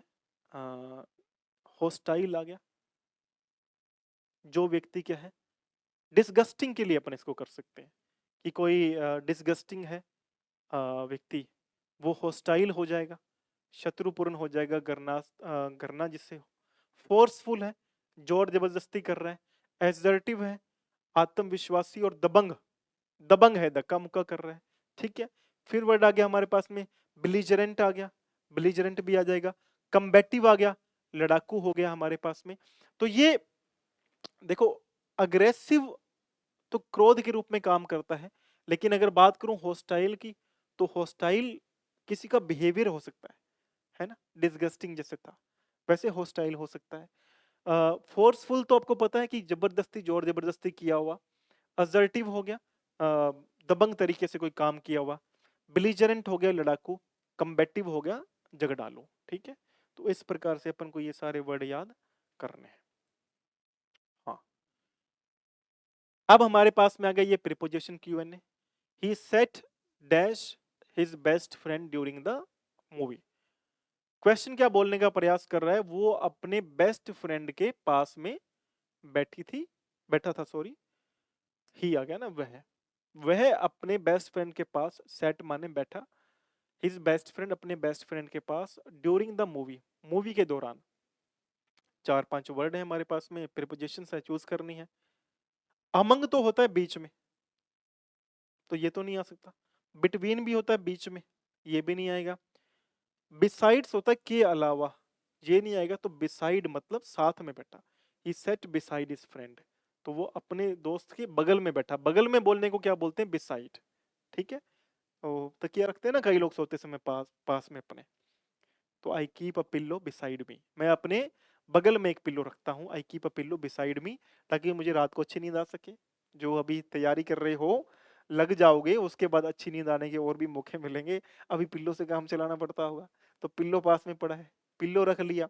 होस्टाइल आ गया। जो व्यक्ति क्या है, डिसगस्टिंग के लिए अपन इसको कर सकते हैं कि कोई डिसगस्टिंग है व्यक्ति, वो होस्टाइल हो जाएगा, शत्रुपूर्ण हो जाएगा, गरना जिससे। फोर्सफुल है, जोर जबरदस्ती कर रहा है। एसर्टिव है, आत्मविश्वासी और दबंग, दबंग है, धक्का मुक्का कर रहा है, ठीक है। फिर वर्ड आ गया हमारे पास में बिलीजरेंट आ गया, बिलीजरेंट भी आ जाएगा। कम्बैटिव आ गया, लड़ाकू हो गया हमारे पास में। तो ये देखो, अग्रेसिव तो क्रोध के रूप में काम करता है, लेकिन अगर बात करूं हॉस्टाइल की, तो हॉस्टाइल किसी का बिहेवियर हो सकता है ना, डिसगस्टिंग जैसे था वैसे हॉस्टाइल हो सकता है। फोर्सफुल तो आपको पता है कि जबरदस्ती, जोर जबरदस्ती किया हुआ। असर्टिव हो गया, दबंग तरीके से कोई काम किया हुआ। बिलीजरेंट हो गया, लड़ाकू। कम्बेटिव हो गया, झगड़ालू, ठीक है। तो इस प्रकार से अपन को ये सारे वर्ड याद करने हैं। हाँ, अब हमारे पास में आ गया ये preposition Q&A। He set dash his best friend during the movie. Question क्या बोलने का प्रयास कर रहा है? वो अपने बेस्ट फ्रेंड के पास में बैठी थी, बैठा था, सॉरी, ही आ गया ना, वह अपने बेस्ट फ्रेंड के पास, सेट माने बैठा, हिज बेस्ट फ्रेंड अपने बेस्ट फ्रेंड के पास, ड्यूरिंग द मूवी, मूवी के दौरान। 4-5 वर्ड है हमारे पास में, प्रीपोजिशन है, चूज करनी है। अमंग तो होता है बीच में, तो ये तो नहीं आ सकता। बिटवीन भी होता है बीच में, ये भी नहीं आएगा। बिसाइड्स होता है के अलावा, ये नहीं आएगा। तो बिसाइड मतलब साथ में बैठा, ही सेट बिसाइड हिज फ्रेंड, तो वो अपने दोस्त के बगल में बैठा। बगल में बोलने को क्या बोलते हैं? बिसाइड, ठीक है। तो तकिया रखते हैं ना कई लोग सोते समय पास पास में अपने, तो I keep a pillow beside me, मैं अपने बगल में एक पिल्लो रखता हूँ, I keep a pillow beside me, ताकि मुझे रात को अच्छी नींद आ सके। जो अभी तैयारी कर रहे हो, लग जाओगे, उसके बाद अच्छी नींद आने के और भी मौके मिलेंगे। अभी पिल्लो से काम चलाना पड़ता होगा, तो पिल्लो पास में पड़ा है, पिल्लो रख लिया,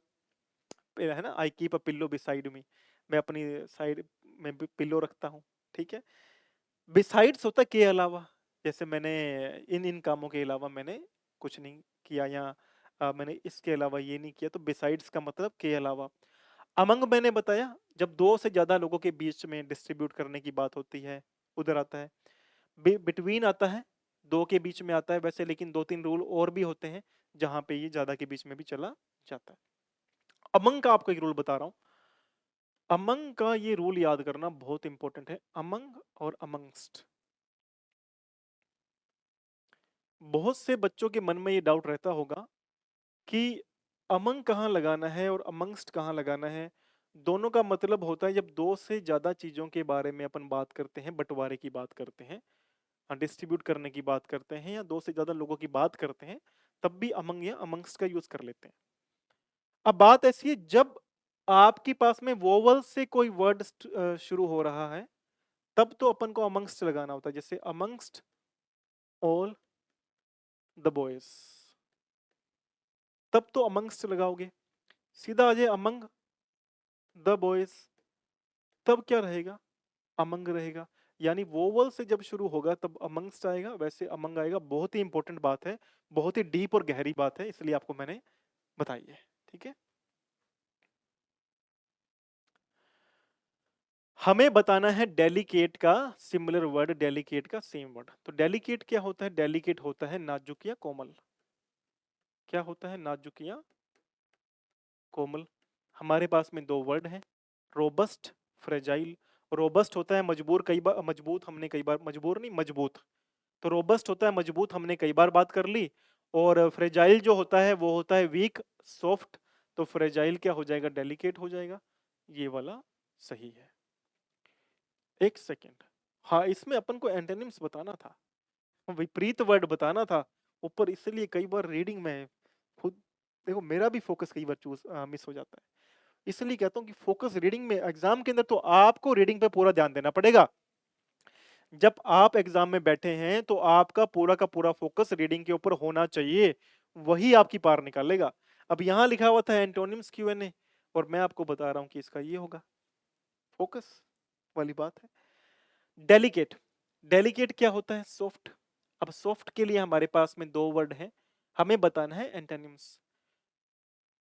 है ना। I keep a pillow beside me, मैं अपनी साइड में पिल्लो रखता हूँ, ठीक है। बिसाइड्स होता है के अलावा, जैसे मैंने इन इन कामों के अलावा मैंने कुछ नहीं किया, या मैंने इसके अलावा ये नहीं किया, तो बिसाइड्स का मतलब के अलावा। अमंग मैंने बताया, जब दो से ज्यादा लोगों के बीच में डिस्ट्रीब्यूट करने की बात होती है, उधर आता है। बिटवीन आता है, दो के बीच में आता है वैसे, लेकिन 2-3 रूल और भी होते हैं जहां पे ये ज्यादा के बीच में भी चला जाता है। अमंग का आपको एक रूल बता रहा हूं। अमंग का ये रूल याद करना बहुत इंपॉर्टेंट है, अमंग और अमंगस्ट। बहुत से बच्चों के मन में ये डाउट रहता होगा कि अमंग कहाँ लगाना है और अमंगस्ट कहाँ लगाना है। दोनों का मतलब होता है जब दो से ज्यादा चीजों के बारे में अपन बात करते हैं, बंटवारे की बात करते हैं, डिस्ट्रीब्यूट करने की बात करते हैं, या दो से ज्यादा लोगों की बात करते हैं, तब भी अमंग या अमंगस्ट का यूज कर लेते हैं। अब बात ऐसी है, जब आपके पास में वोवल से कोई वर्ड शुरू हो रहा है, तब तो अपन को अमंगस्ट लगाना होता है। जैसे अमंगस्ट ऑल द बॉयज, तब तो अमंगस्ट लगाओगे। सीधा आ जाए अमंग द बॉयज, तब क्या रहेगा, अमंग रहेगा। यानी वोवल से जब शुरू होगा तब अमंगस्ट आएगा, वैसे अमंग आएगा। बहुत ही इंपॉर्टेंट बात है, बहुत ही डीप और गहरी बात है, इसलिए आपको मैंने बताई है। ठीक है, हमें बताना है डेलिकेट का सिमिलर वर्ड, डेलिकेट का सेम वर्ड। तो डेलिकेट क्या होता है, डेलिकेट होता है नाजुक या कोमल। क्या होता है, नाजुक या कोमल। हमारे पास में दो वर्ड हैं, रोबस्ट, फ्रेजाइल। रोबस्ट होता है मजबूर, कई बार मजबूत, हमने कई बार, मजबूर नहीं मजबूत। तो रोबस्ट होता है मजबूत, हमने कई बार बात कर ली। और फ्रेजाइल जो होता है वो होता है वीक, सॉफ्ट। तो फ्रेजाइल क्या हो जाएगा, डेलिकेट हो जाएगा। ये वाला सही है। एक सेकेंड, हाँ इसमें अपन को एंटोनिम्स बताना था, विपरीत वर्ड बताना था ऊपर, इसलिए कई बार रीडिंग में खुद देखो मेरा भी फोकस कई बार चूज मिस हो जाता है। इसलिए कहता हूँ कि फोकस रीडिंग में, एग्जाम के अंदर तो आपको रीडिंग पे पूरा ध्यान देना पड़ेगा। जब आप एग्जाम में बैठे हैं तो आपका पूरा का पूरा फोकस रीडिंग के ऊपर होना चाहिए, वही आपकी पार निकालेगा। अब यहां लिखा हुआ था एंटोनिम्स Q&A, और मैं आपको बता रहा हूं कि इसका ये होगा, फोकस वाली बात है। डेलिकेट, डेलिकेट क्या होता है, सॉफ्ट। अब सॉफ्ट के लिए हमारे पास में दो वर्ड हैं, हमें बताना है एंटोनिम्स।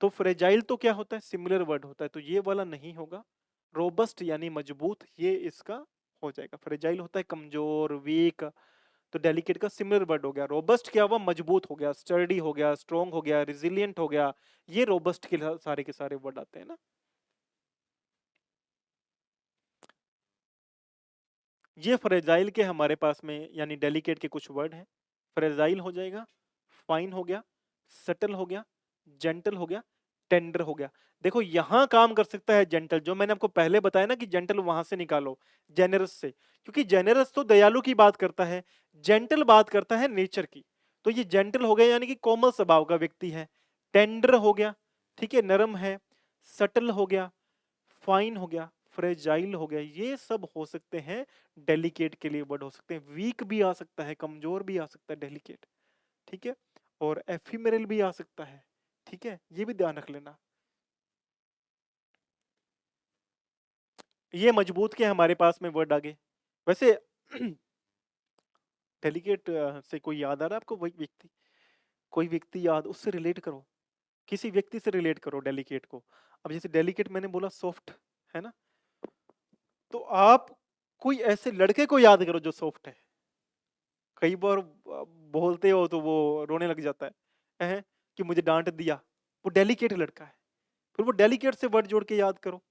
तो फ्रेजाइल तो क्या होता है, सिमिलर वर्ड होता है, तो ये वाला नहीं होगा। रोबस्ट यानी मजबूत, ये इसका हो जाएगा। फ्रेजाइल होता है कमजोर, वीक। तो डेलिकेट का सिमिलर वर्ड हो गया। रोबस्ट क्या हुआ, मजबूत हो गया, स्टर्डी हो गया, स्ट्रॉन्ग हो गया, रिजिलियंट हो गया। ये रोबस्ट के सारे वर्ड आते हैं ना। ये फ्रेजाइल के हमारे पास में यानी डेलिकेट के कुछ वर्ड हैं। फ्रेजाइल हो जाएगा, फाइन हो गया, सटल हो गया, जेंटल हो गया, टेंडर हो गया। देखो यहां काम कर सकता है जेंटल, जो मैंने आपको पहले बताया ना कि जेंटल वहां से निकालो, जेनरस से, क्योंकि जेनरस तो दयालु की बात करता है, जेंटल बात करता है नेचर की। तो ये जेंटल हो गया यानी कि कोमल स्वभाव का व्यक्ति है। टेंडर हो गया, ठीक है, नरम है। सटल हो गया, फाइन हो गया, फ्रेजाइल हो गया। ये सब हो सकते हैं डेलिकेट के लिए वर्ड हो सकते हैं। वीक भी आ सकता है, कमजोर भी आ सकता है डेलिकेट, ठीक है। और एफिमेरल भी आ सकता है, ठीक है, ये भी ध्यान रख लेना। ये मजबूत के हमारे पास में वर्ड आ गए। वैसे डेलिकेट से कोई याद आ रहा है आपको, वही व्यक्ति, कोई व्यक्ति याद, उससे रिलेट करो, किसी व्यक्ति से रिलेट करो डेलिकेट को। अब जैसे डेलिकेट मैंने बोला सॉफ्ट है ना, तो आप कोई ऐसे लड़के को याद करो जो सॉफ्ट है। कई बार बोलते हो तो वो रोने लग जाता है, कि मुझे डांट दिया, वो डेलिकेट लड़का है। फिर वो डेलिकेट से वर्ड जोड़ के याद करो।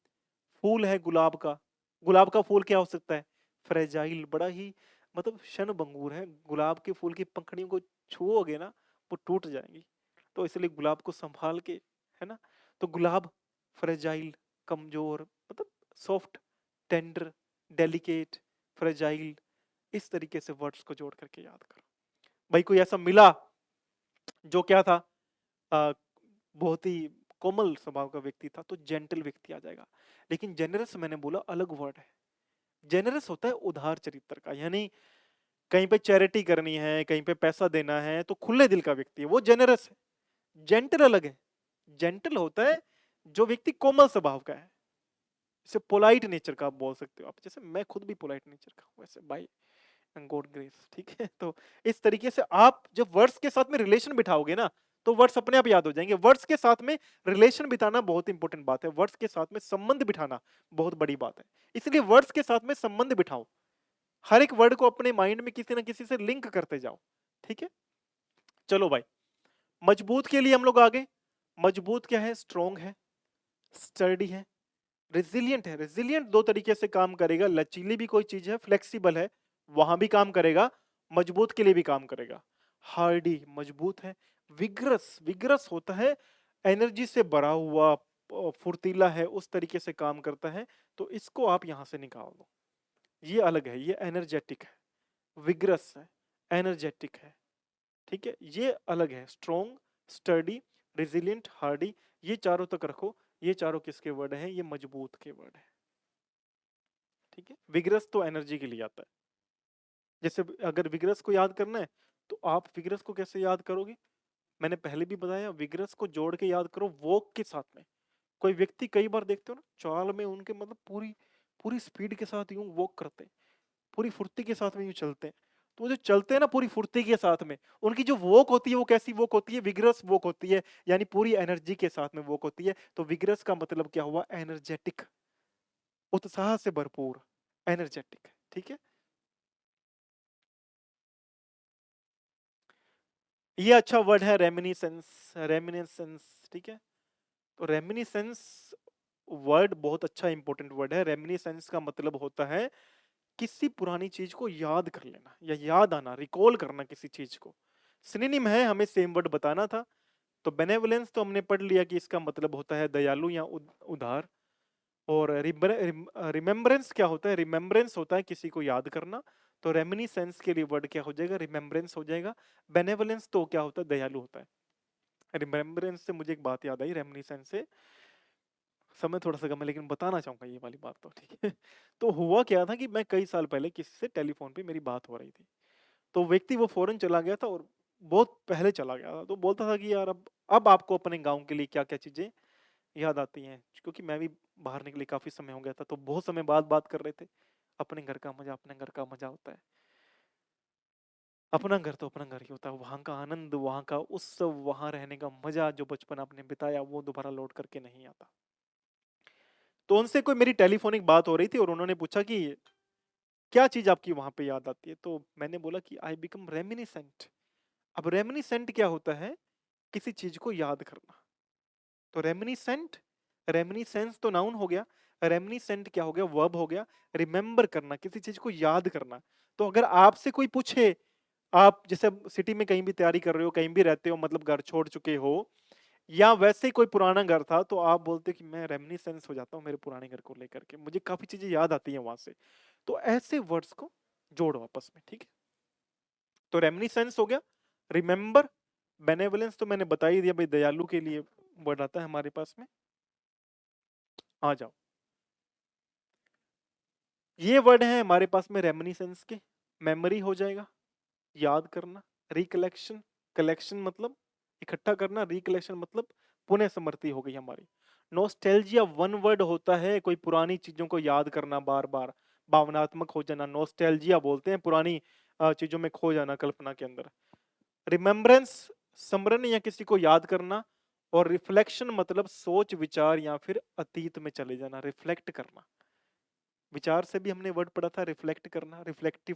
फूल है गुलाब का, गुलाब का फूल क्या हो सकता है, फ्रेजाइल, बड़ा ही मतलब क्षण भंगुर है। गुलाब के फूल की पंखड़ियों को छुओगे ना, वो टूट जाएंगी। तो इसलिए गुलाब को संभाल के, है ना। तो गुलाब, फ्रेजाइल, कमजोर, मतलब सॉफ्ट, टेंडर, डेलिकेट, फ्रेजाइल, इस तरीके से वर्ड्स को जोड़ करके याद करो। भाई कोई ऐसा मिला जो क्या था, अ, बहुत ही कोमल स्वभाव का व्यक्ति था, तो जेंटल व्यक्ति आ जाएगा। लेकिन जेनरस मैंने बोला अलग वर्ड है। जेनरस होता है उदार चरित्र का, यानी कहीं पे चैरिटी करनी है, कहीं पे पैसा देना है, तो खुले दिल का व्यक्ति है, वो जेनरस है। जेंटल अलग है। जेंटल होता है जो व्यक्ति कोमल स्वभाव का है, जैसे पोलाइट नेचर का आप बोल सकते हो। आप जैसे मैं खुद भी पोलाइट नेचर का हूँ वैसे, बाय गॉड ग्रेस, ठीक है। तो इस तरीके से आप जब वर्ड्स के साथ में रिलेशन बिठाओगे ना, तो वर्ड्स अपने आप याद हो जाएंगे। वर्ड्स के साथ में रिलेशन बिठाना बहुत इंपॉर्टेंट बात है, वर्ड्स के साथ में संबंध बिठाना बहुत बड़ी बात है। इसलिए वर्ड्स के साथ में संबंध बिठाओ, हर एक वर्ड को अपने माइंड में किसी ना किसी से लिंक करते जाओ, ठीक है, चलो भाई, मजबूत के लिए हम लोग आगे। मजबूत क्या है? स्ट्रोंग है, स्टर्डी है, रेजिलियंट है। रेजिलियंट दो तरीके से काम करेगा, लचीली भी कोई चीज है, फ्लेक्सिबल है, वहां भी काम करेगा, मजबूत के लिए भी काम करेगा। हार्डी मजबूत है। विग्रस, विग्रस होता है एनर्जी से भरा हुआ, फुर्तीला है, उस तरीके से काम करता है। तो इसको आप यहां से निकाल दो, ये अलग है, ये एनर्जेटिक है। विग्रस है, एनर्जेटिक है, ठीक है, ये अलग है। स्ट्रोंग, स्टडी, रेजिलियंट, हार्डी, ये चारों तक रखो। ये चारों किसके वर्ड हैं? ये मजबूत के वर्ड है। ठीक है, विग्रस तो एनर्जी के लिए आता है। जैसे अगर विग्रस को याद करना है तो आप विग्रस को कैसे याद करोगे? मैंने पहले भी बताया, विग्रस को जोड़ के याद करो वॉक के साथ में। कोई व्यक्ति कई बार देखते हो ना, चाल में उनके मतलब पूरी पूरी स्पीड के साथ यूं वॉक करते हैं, पूरी फुर्ती के साथ में यूं चलते हैं। तो वो जो चलते हैं ना पूरी फुर्ती के साथ में, उनकी जो वॉक होती है वो कैसी वॉक होती है? विग्रस वॉक होती है, यानी पूरी एनर्जी के साथ में वॉक होती है। तो विग्रस का मतलब क्या हुआ? एनर्जेटिक, उत्साह से भरपूर, एनर्जेटिक। ठीक है, ये अच्छा वर्ड है, रेमिनिसेंस। रेमिनिसेंस, ठीक है, तो रेमिनिसेंस वर्ड बहुत अच्छा इंपॉर्टेंट वर्ड है। रेमिनिसेंस का मतलब होता है किसी पुरानी चीज को याद कर लेना या याद आना, रिकॉल करना किसी चीज को। सिनोनिम है, हमें सेम वर्ड बताना था। तो बेनेवोलेंस तो हमने पढ़ लिया कि इसका मतलब होता है दयालु या उदार। और रिमेम्बरेंस क्या होता है? रिमेम्बरेंस होता है किसी को याद करना। तो रेमिनिसेंस के लिए वर्ड क्या हो जाएगा? रिमेम्बरेंस हो जाएगा। बेनेवोलेंस तो क्या होता है? दयालु होता है। रिमेम्बरेंस से मुझे एक बात याद आई, रेमिनिसेंस से। समय थोड़ा सा कम है लेकिन बताना चाहूंगा ये वाली बात तो, ठीक है। तो हुआ क्या था कि मैं कई साल पहले किसी से टेलीफोन पे मेरी बात हो रही थी। तो व्यक्ति वो फॉरेन चला गया था और बहुत पहले चला गया था। तो बोलता था कि यार अब आपको अपने गांव के लिए क्या क्या चीजें याद आती हैं, क्योंकि मैं भी बाहर निकले काफी समय हो गया था। तो बहुत समय बाद बात कर रहे थे, अपने घर का मजा, अपने घर का मजा होता है। अपना घर तो अपना घर ही होता है, वहां का आनंद, वहां का उत्सव, वहां रहने का मजा, जो बचपन आपने बिताया वो दोबारा लौट करके नहीं आता। तो उनसे कोई मेरी टेलीफोनिक बात हो रही थी और उन्होंने पूछा कि क्या चीज आपकी वहां पे याद आती है? तो मैंने बोला कि आई बिकम रेमिनिसेंट। अब रेमिनिसेंट क्या होता है? किसी चीज को याद करना। तो रेमिनिसेंट, रेमिनिसेंस तो नाउन हो गया, रेमिनिसेंट क्या हो गया? वर्ब हो गया। रिमेंबर करना, किसी चीज को याद करना। तो अगर आपसे कोई पूछे, आप जैसे सिटी में कहीं भी तैयारी कर रहे हो, कहीं भी रहते हो, मतलब घर छोड़ चुके हो, या वैसे ही कोई पुराना घर था, तो आप बोलते कि मैं रेमिनिसेंस हो जाता हूँ मेरे पुराने घर को लेकर के, मुझे काफी चीजें याद आती हैं वहां से। तो ऐसे वर्ड्स को जोड़ो आपस में, ठीक है। तो रेमिनिसेंस हो गया, रिमेंबर, बेनेवोलेंस तो मैंने बता ही दिया भाई, दयालु के लिए वर्ड आता है हमारे पास में। आ जाओ, ये वर्ड है हमारे पास में रेमिनिसेंस के। मेमोरी हो जाएगा, याद करना। रिकलेक्शन, कलेक्शन मतलब इकट्ठा करना, रिकलेक्शन मतलब पुनः स्मृति हो गई हमारी। नोस्टैल्जिया वन वर्ड होता है कोई पुरानी चीजों को याद करना, बार बार भावनात्मक हो जाना, नोस्टैल्जिया बोलते हैं, पुरानी चीजों में खो जाना कल्पना के अंदर। रिमेम्बरेंस, स्मरण या किसी को याद करना। और रिफ्लेक्शन मतलब सोच विचार या फिर अतीत में चले जाना, रिफ्लेक्ट करना। विचार से भी हमने वर्ड पढ़ा था, रिफ्लेक्ट करना, रिफ्लेक्टिव।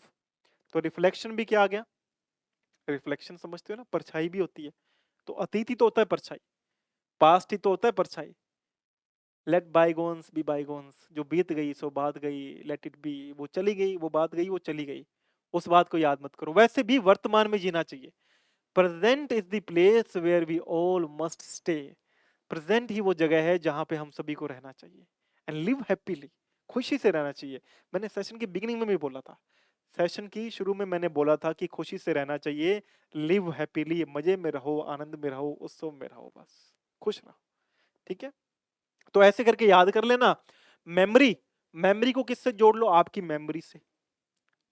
तो रिफ्लेक्शन भी क्या आ गया? रिफ्लेक्शन समझते हो ना, परछाई भी होती है। तो अतीत ही तो होता है परछाई, पास्ट ही तो होता है परछाई। लेट बाईगोन्स बी बाईगोन्स, जो बीत गई सो बात गई, लेट इट बी, वो चली गई, वो बात गई, वो चली गई, उस बात को याद मत करो। वैसे भी वर्तमान में जीना चाहिए। Present is the place where we all must stay. Present ही वो जगह है जहां पे हम सभी को रहना चाहिए। एंड लिव हैप्पीली, खुशी से रहना चाहिए। मैंने सेशन के बिगिनिंग में भी बोला था, सेशन की शुरू में मैंने बोला था कि खुशी से रहना चाहिए, लिव हैप्पीली, मजे में रहो, आनंद में रहो, उत्सव में रहो, बस खुश रहो। ठीक है, तो ऐसे करके याद कर लेना। मेमोरी, मेमोरी को किससे जोड़ लो? आपकी मेमोरी से।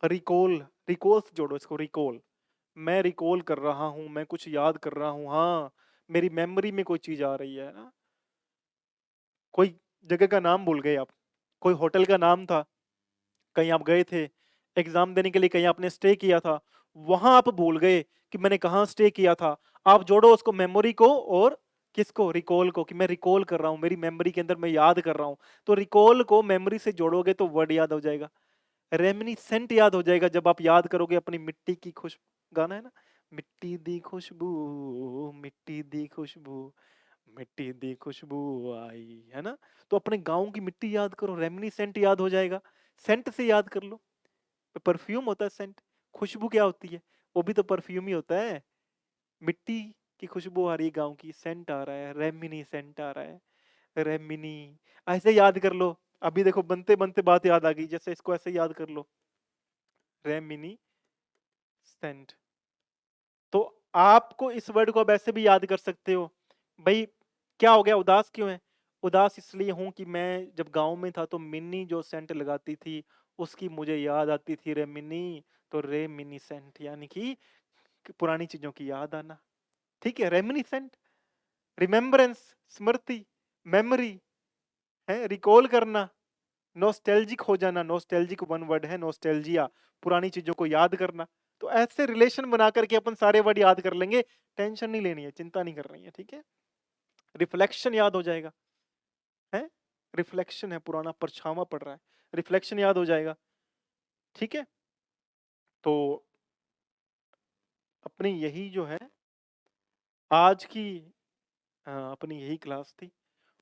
रिकॉल, रिकॉल से जोड़ो इसको, रिकॉल। मैं रिकॉल कर रहा हूं, मैं कुछ याद कर रहा हूं, हाँ मेरी मेमोरी में कोई चीज आ रही है ना। कोई जगह का नाम भूल गए आप, कोई होटल का नाम था, कहीं आप गए थे एग्जाम देने के लिए, कहीं आपने स्टे किया था, वहां आप भूल गए कि मैंने कहाँ स्टे किया था। आप जोड़ो उसको, मेमोरी को, और किसको? रिकॉल को, कि मैं रिकॉल कर रहा हूँ, मेरी मेमोरी के अंदर मैं याद कर रहा हूँ। तो रिकॉल को मेमोरी से जोड़ोगे तो वर्ड याद हो जाएगा। रेमिनिसेंट याद हो जाएगा जब आप याद करोगे अपनी मिट्टी की खुश, गाना है ना, मिट्टी दी खुशबू, मिट्टी दी खुशबू, मिट्टी दी खुशबू आई, है ना? तो अपने गाँव की मिट्टी याद करो, रेमिनिसेंट याद हो जाएगा। सेंट से याद कर लो, परफ्यूम होता है सेंट, खुशबू क्या होती है? वो भी तो परफ्यूम ही होता है। मिट्टी की खुशबू आ रही है गाँव की, सेंट आ रहा है, रेमिनिसेंट आ रहा है, रेमिनी, ऐसे याद कर लो। अभी देखो बनते-बनते बात याद आ गई, जैसे इसको ऐसे याद कर लो, रेमिनिसेंट। तो आपको इस वर्ड को अब ऐसे भी याद कर सकते हो, भाई क्या हो गया, उदास क्यों है? उदास इसलिए हूं कि मैं जब गांव में था तो मिन्नी जो सेंट लगाती थी उसकी मुझे याद आती थी, रे मिनी। तो रे मिनी सेंट यानी कि पुरानी चीजों की याद आना। ठीक है, रेमिनिसेंट, रिमेम्बरेंस, स्मृति, मेमोरी, है रिकॉल करना, नॉस्टैल्जिक हो जाना, नॉस्टैल्जिक वन वर्ड है, नॉस्टैल्जिया, पुरानी चीजों को याद करना। तो ऐसे रिलेशन बना करके अपन सारे वर्ड याद कर लेंगे, टेंशन नहीं लेनी है, चिंता नहीं करनी है, ठीक है। रिफ्लेक्शन याद हो जाएगा, है रिफ्लेक्शन है, पुराना परछावा पड़ रहा है, रिफ्लेक्शन याद हो जाएगा, ठीक है। तो अपनी यही जो है आज की अपनी यही क्लास थी,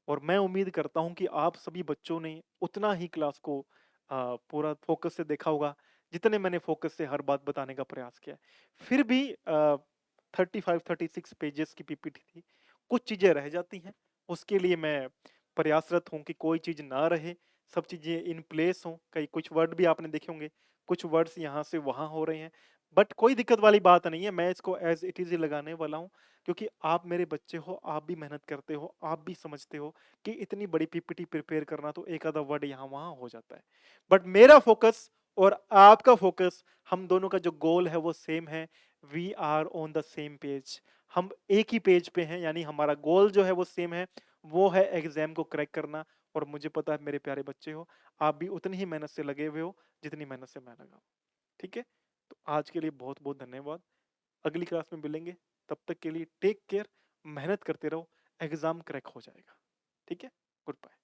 और मैं उम्मीद करता हूं कि आप सभी बच्चों ने उतना ही क्लास को पूरा फोकस से देखा होगा जितने मैंने फोकस से हर बात बताने का प्रयास किया है। फिर भी 35-36 पेजेस की पीपीटी थी, कुछ चीजें रह जाती हैं, उसके लिए मैं प्रयासरत हूं कि कोई चीज ना रहे, सब चीजें इन प्लेस हों। कई कुछ वर्ड भी आपने देखे होंगे, कुछ वर्ड्स यहाँ से वहां हो रहे हैं, बट कोई दिक्कत वाली बात नहीं है, मैं इसको एज इट इज ही लगाने वाला हूँ, क्योंकि आप मेरे बच्चे हो, आप भी मेहनत करते हो, आप भी समझते हो कि इतनी बड़ी पीपीटी प्रिपेयर करना तो एक आधा वर्ड यहाँ वहां हो जाता है। बट मेरा फोकस और आपका फोकस, हम दोनों का जो गोल है वो सेम है, we are on the same page, हम एक ही पेज पे हैं, यानी हमारा गोल जो है वो सेम है, वो है एग्जाम को क्रैक करना। और मुझे पता है मेरे प्यारे बच्चे हो, आप भी उतनी ही मेहनत से लगे हुए हो जितनी मेहनत से मैं लगा हूं, ठीक है। तो आज के लिए बहुत बहुत धन्यवाद, अगली क्लास में मिलेंगे, तब तक के लिए टेक केयर, मेहनत करते रहो, एग्जाम क्रैक हो जाएगा, ठीक है। Good bye.